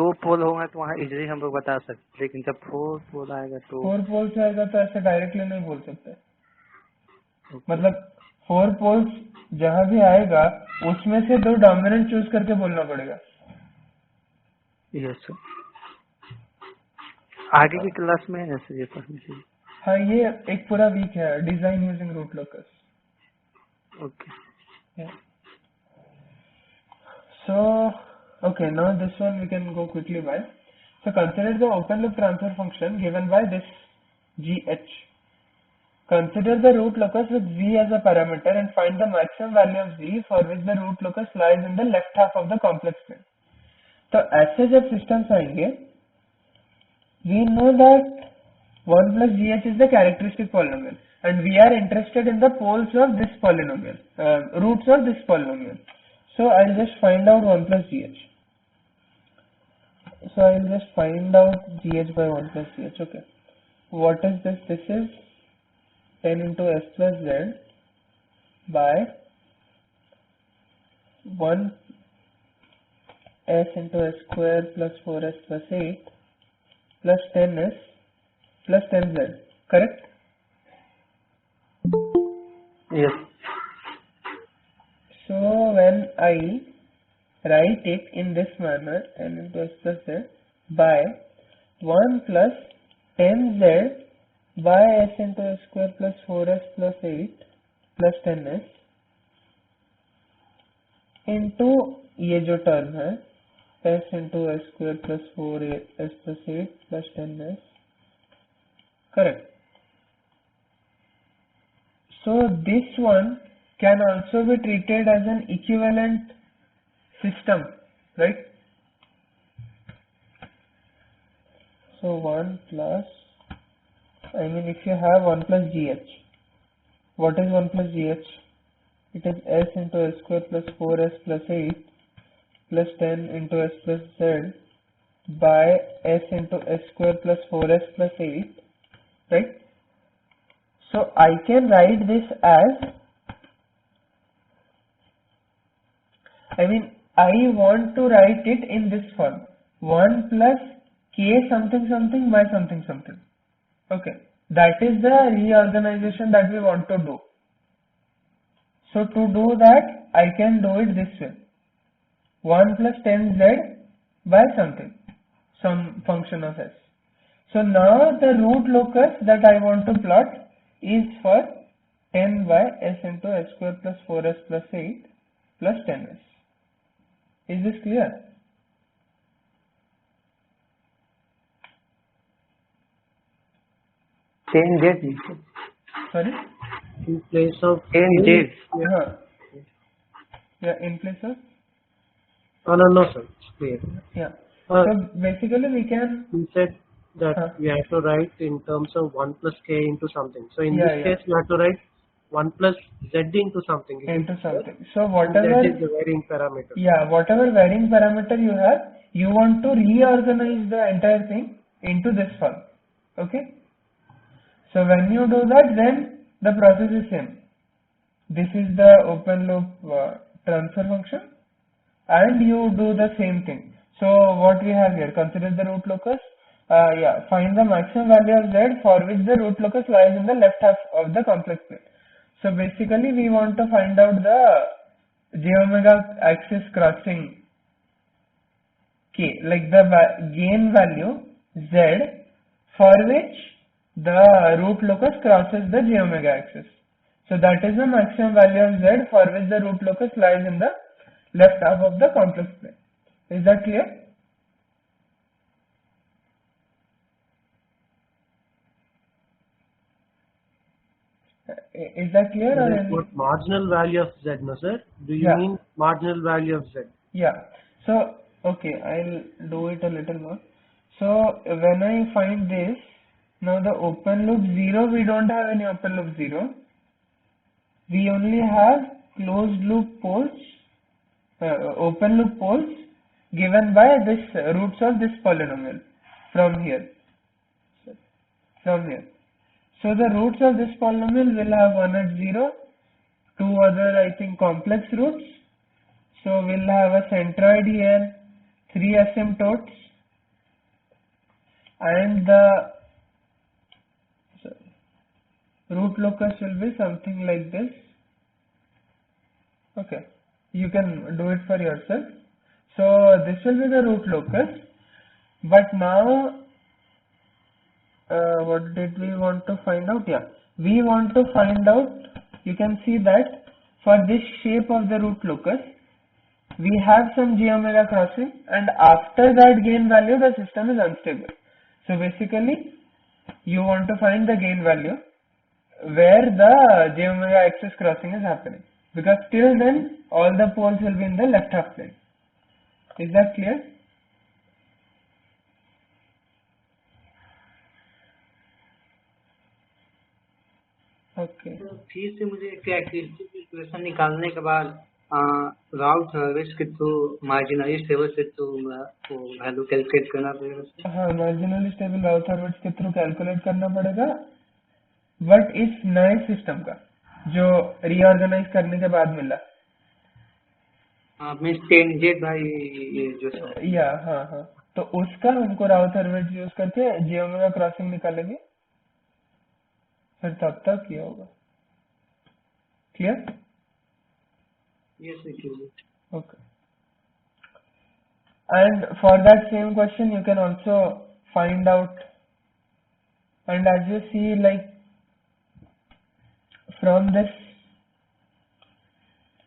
B: 2 पोल होगा तो वहाँ इजीली हम लोग बता सकते, लेकिन जब 4 पोल आएगा तो
A: 4 पोल्स आएगा तो ऐसे डायरेक्टली नहीं बोल सकते. मतलब 4 पोल्स जहां भी आएगा उसमें से 2 डोमिनेंट चूज करके बोलना पड़ेगा.
B: Yes sir. आगे की क्लास में है सर ये पढ़ने के लिए.
A: हाँ, ये एक पूरा वीक है design using root locus.
B: Okay.
A: So okay, now this one we can go quickly by. So consider the open loop transfer function given by this gh. Consider the root locus with z as a parameter and find the maximum value of z for which the root locus lies in the left half of the complex plane. तो ऐसे जब systems आएंगे, we know that 1 plus gh is the characteristic polynomial and we are interested in the poles of this polynomial, roots of this polynomial. So I'll just find out 1 plus gh. So I'll just find out gh by 1 plus gh. Okay. What is this? This is 10 into s plus z by 1 s into s square plus 4s plus 8 plus 10s plus 10z. Correct?
B: Yes.
A: So when I write it in this manner, n into s plus z by 1 plus 10z by s into s square plus 4s plus 8 plus 10s into ये जो term है s into s square plus 4s plus 8 plus 10s. Correct. So this one can also be treated as an equivalent system, right? So 1 plus, I mean if you have 1 plus gh, what is 1 plus gh? It is s into s square plus 4s plus 8 plus 10 into s plus z by s into s square plus 4s plus 8, right? So I can write this as, I want to write it in this form, 1 plus k something something by something something. Okay, that is the reorganization that we want to do. So to do that, I can do it this way, 1 plus 10z by something, some function of s. So now the root locus that I want to plot is for 10 by s into s square plus 4s plus 8 plus 10s. Is this clear? Sorry?
E: In place of
A: Yeah, in place of?
E: Oh, no, sir. It's clear.
A: Yeah. So basically we can...
E: You said that we have to write in terms of 1 plus k into something. So in this case, we have to write 1 plus z into something.
A: Into something. So whatever...
E: That is the varying parameter.
A: Yeah, whatever varying parameter you have, you want to reorganize the entire thing into this form. Okay? So when you do that, then the process is same. This is the open loop transfer function and you do the same thing. So what we have here, consider the root locus. Find the maximum value of z for which the root locus lies in the left half of the complex plane. So basically we want to find out the j omega axis crossing k, like the gain value z for which the root locus crosses the j omega axis. So that is the maximum value of z for which the root locus lies in the left half of the complex plane. Is that clear? Is that clear? Or any?
E: What marginal value of z, no sir? Do you mean marginal value of z?
A: Yeah. So okay, I'll do it a little more. So when I find this, now the open loop 0, we don't have any open loop 0. We only have closed loop poles, open loop poles given by this roots of this polynomial from here. So the roots of this polynomial will have 1 at 0, 2 other I think complex roots. So we'll have a centroid here, 3 asymptotes, and the root locus will be something like this. Okay, you can do it for yourself. So this will be the root locus, but now what did we want to find out? Yeah, we want to find out, you can see that for this shape of the root locus, we have some j omega crossing, and after that gain value the system is unstable. So basically you want to find the gain value where the j omega axis crossing is happening, because till then all the poles will be in the left half plane. Is that clear? Okay.
B: तो फिर से मुझे characteristic equation निकालने के बाद राउट हर्विस के through marginally stable से through वो वैल्यू कैलकुलेट करना पड़ेगा।
A: हाँ, मार्जिनली स्टेबल राउट हर्विस के थ्रू कैलकुलेट करना पड़ेगा, बट इस नए सिस्टम का जो रीऑर्गेनाइज करने के बाद मिला,
B: मींस 10z भाई ये जो
A: या हाँ, तो उसका हमको राउट हर्विस यूज करके जे ओमेगा क्रॉसिंग निकालेंगे, फिर तब तक ये होगा। Clear?
B: Yes, it is.
A: Okay. And for that same question, you can also find out, and as you see, like from this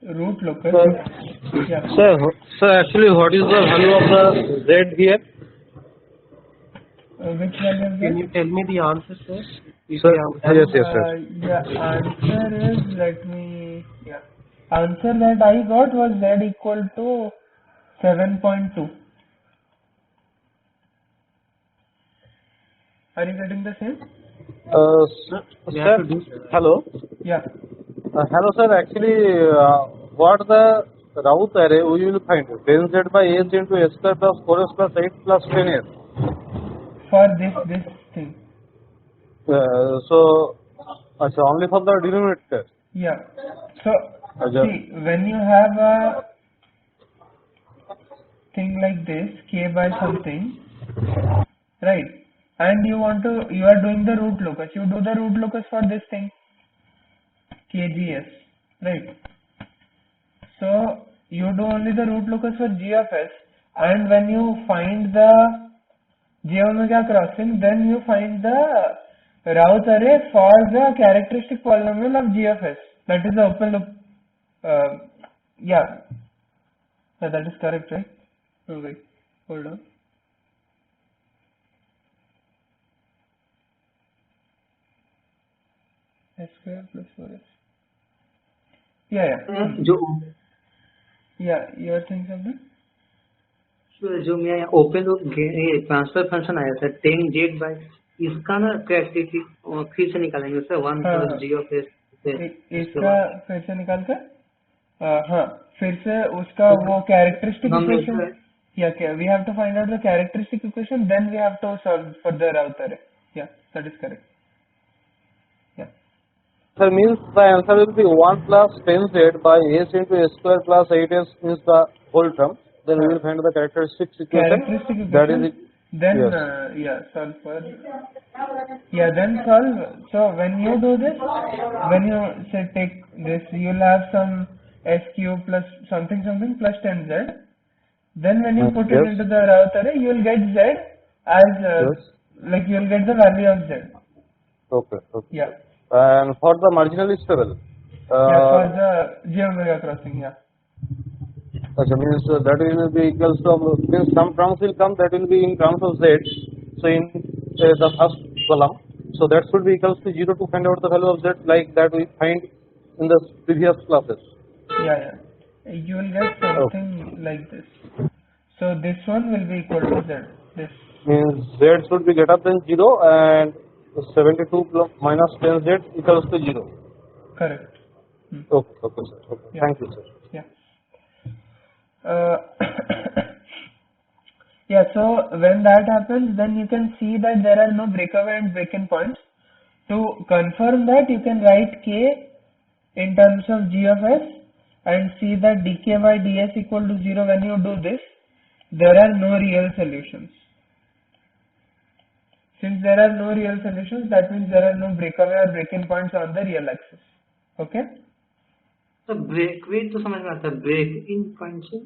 A: root locus. Yeah.
F: Sir, actually, what is the value of the z here?
A: Which value is
E: Can
A: that?
E: you tell me the answer, sir?
F: Yes, sir.
A: Yeah, answer is, answer that I got was z equal to 7.2. Are you getting the same?
F: Sir, hello.
A: Yeah.
F: Hello, sir. Actually, what the route array we will find? 10z by s into s square plus 4s plus 8 plus 10s.
A: For this thing.
F: So, only for the denominator.
A: Yeah. So, see, when you have a thing like this, k by something, right? And you are doing the root locus. You do the root locus for this thing, kgs, right? So, you do only the root locus for g of s, and when you find the j omega crossing, then you find the Rouse array for the characteristic polynomial of g of s. That is the open loop. Yeah, that is correct, right? Oh, wait, hold on. S square plus 4s. Yeah, you are saying something?
B: जो मैं यहाँ open loop transfer function आया था 10z bye, इसका ना characteristic फिर से निकालेंगे sir 1 plus g of s।
A: इसका फिर से निकाल कर फिर से उसका वो characteristic equation, we have to find out the characteristic equation, then we have to solve for the Rouse array. Yeah, that is correct. Yeah.
F: Sir, means the answer will be 1 plus 10z by s into s square plus 8s is the whole term. Then we will find the characteristic equation. That is it.
A: Then solve for. Yeah, then solve. So when you do this, when you say take this, you'll have some s cube plus something plus 10z, Then when you put it
F: Yes.
A: into the Raut array, you will get Z as
F: Yes.
A: like you will get the value of Z.
F: Okay. Okay.
A: Yeah.
F: And for the marginally stable,
A: Yeah, for the J omega crossing. Yeah.
F: means that will be equals to means some terms will come that will be in terms of Z. So in the first column, so that should be equals to 0 to find out the value of Z, like that we find in the previous classes.
A: Yeah. You will get
F: Okay.
A: something like this. So this one will be equal to Z. This.
F: Means Z should be greater than 0 and 72 plus minus 10Z equals to 0.
A: Correct. Hmm.
F: Okay. Okay, sir. Okay.
A: Yeah.
F: Thank you, sir.
A: Yeah. Yeah, so when that happens, then you can see that there are no breakaway and break-in points. To confirm that, you can write K in terms of G of S and see that dk by ds equal to 0. When you do this, there are no real solutions. Since there are no real solutions, that means there are no breakaway or break-in points on the real axis. Okay?
B: तो ब्रेकवे तो समझ में आता है, break in point से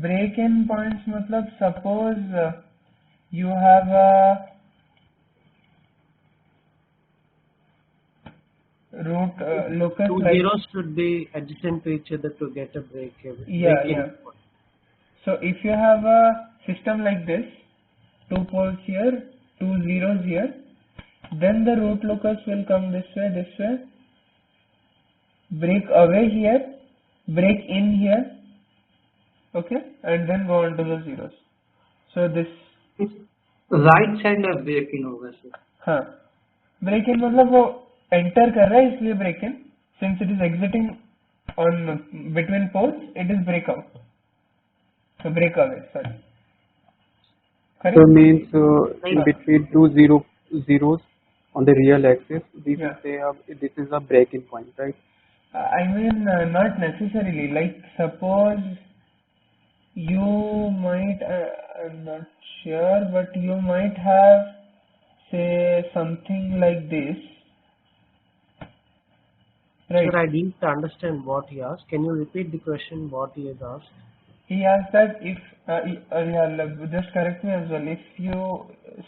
A: Break-in points मतलब suppose you have a root locus
E: Two
A: like
E: zeros should be adjacent to each other to get a break.
A: yeah. So if you have a system like this, 2 poles here, 2 zeros here, then the root locus will come this way, break away here, break in here, okay, and then go on to the zeros. So this
B: right side में break in होगा sir.
A: हाँ, break in मतलब वो enter कर रहा है इसलिए break in, since it is exiting on between poles it is break out, so break away, sorry. Correct?
D: So means in between two zeros on the real axis, we can say this is a break-in point, right?
A: I mean, not necessarily. Like, suppose you might, I'm not sure, but you might have, say, something like this. Right.
E: Sir, I didn't understand what he asked. Can you repeat the question, what he has asked?
A: He asked that if, just correct me as well. If you,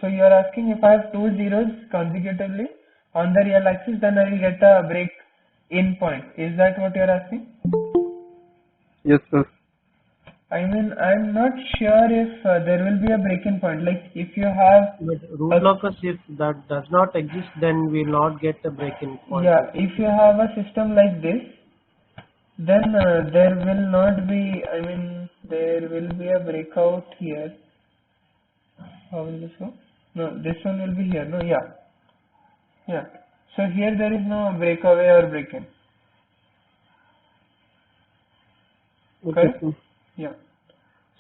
A: so you are asking if I have two zeros consecutively on the real axis, then I will get a break in point. Is that what you are asking?
D: Yes, sir.
A: I mean, I'm not sure if there will be a break-in point. Like, if you have...
E: But root locus, if that does not exist, then we will not get a break-in point.
A: Yeah, if you have a system like this, then there will not be, I mean, there will be a breakout here. How will this go? No, this one will be here. No, yeah. So here there is no breakaway or break-in.
D: Okay.
A: Correct? Yeah.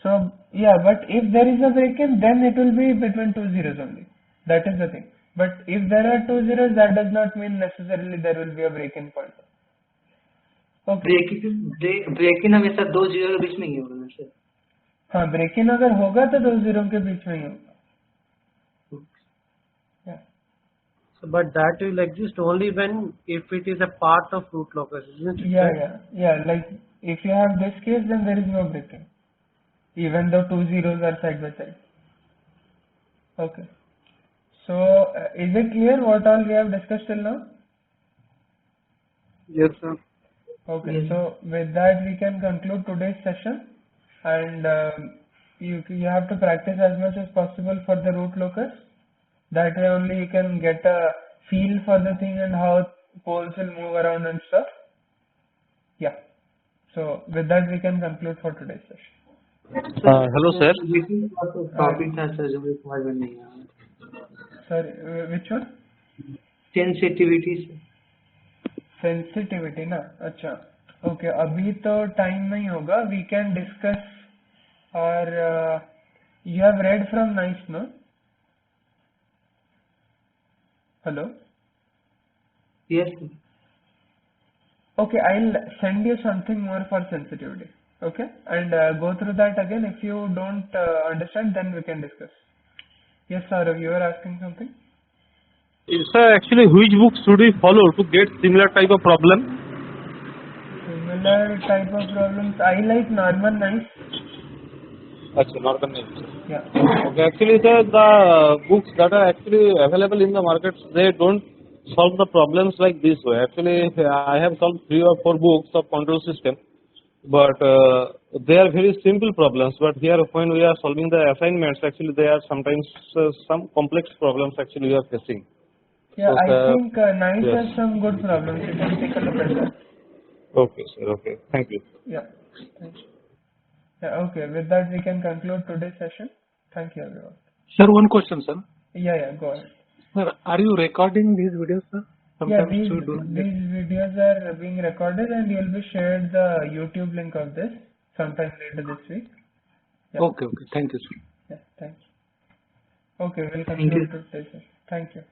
A: So, yeah, but if there is a break-in, then it will be between two zeros only. That is the thing. But if there are two zeros, that does not mean necessarily there will be a break-in point. Okay.
B: ब्रेक-इन हमेशा दो zero के बीच में ही होगा sir.
A: हाँ, ब्रेक-इन अगर होगा तो दो जीरो के बीच में ही होगा. Yeah.
E: So, but that will exist only when if it is a part of root locus, isn't it?
A: Yeah. Like if you have this case, then there is no break-in, even though two zeros are side by side. Okay. So, is it clear what all we have discussed till now?
D: Yes, sir.
A: Okay,
B: Yes.
A: so with that we can conclude today's session, and you have to practice as much as possible for the root locus. That way only you can get a feel for the thing and how poles will move around and stuff. Yeah. So with that we can conclude for today's session.
F: Hello, sir.
B: Topic था sir जो मुझे समझ में नहीं आया.
A: Sorry, which one?
B: Sensitivity से.
A: Sensitivity ना, अच्छा. ओके, अभी तो टाइम नहीं होगा. वी कैन डिस्कस और you have read from nice, no? Hello.
B: Yes.
A: Okay, I'll send you something more for sensitivity. Okay, and go through that again. If you don't understand, then we can discuss. Yes, Saurav, you were asking something?
F: Sir, actually, which book should we follow to get similar type of problem?
A: Similar type of problems. I like Norman Nice.
F: Actually, not convenient.
A: Yeah.
F: Okay, actually, sir, the books that are actually available in the markets, they don't solve the problems like this way. Actually, I have solved 3 or 4 books of control system, but they are very simple problems. But here, when we are solving the assignments, actually, they are sometimes some complex problems actually we are facing.
A: Yeah,
F: So,
A: I
F: sir,
A: think NICE
F: yes.
A: has some good problems. You can take a look at that.
F: Okay, sir. Okay, thank you.
A: Yeah. Thank you. Yeah, okay. With that, we can conclude today's session. Thank you, everyone.
C: Sir, one question, sir.
A: Yeah, go ahead.
C: Sir, are you recording these videos, sir?
A: Yeah,
C: Sometimes we do not get.
A: these videos are being recorded and you'll be shared the YouTube link of this sometime later this week. Yeah.
C: Okay. Thank you, sir.
A: Yeah, thanks. Okay, we'll
B: Thank you.
A: conclude today's session. Thank you.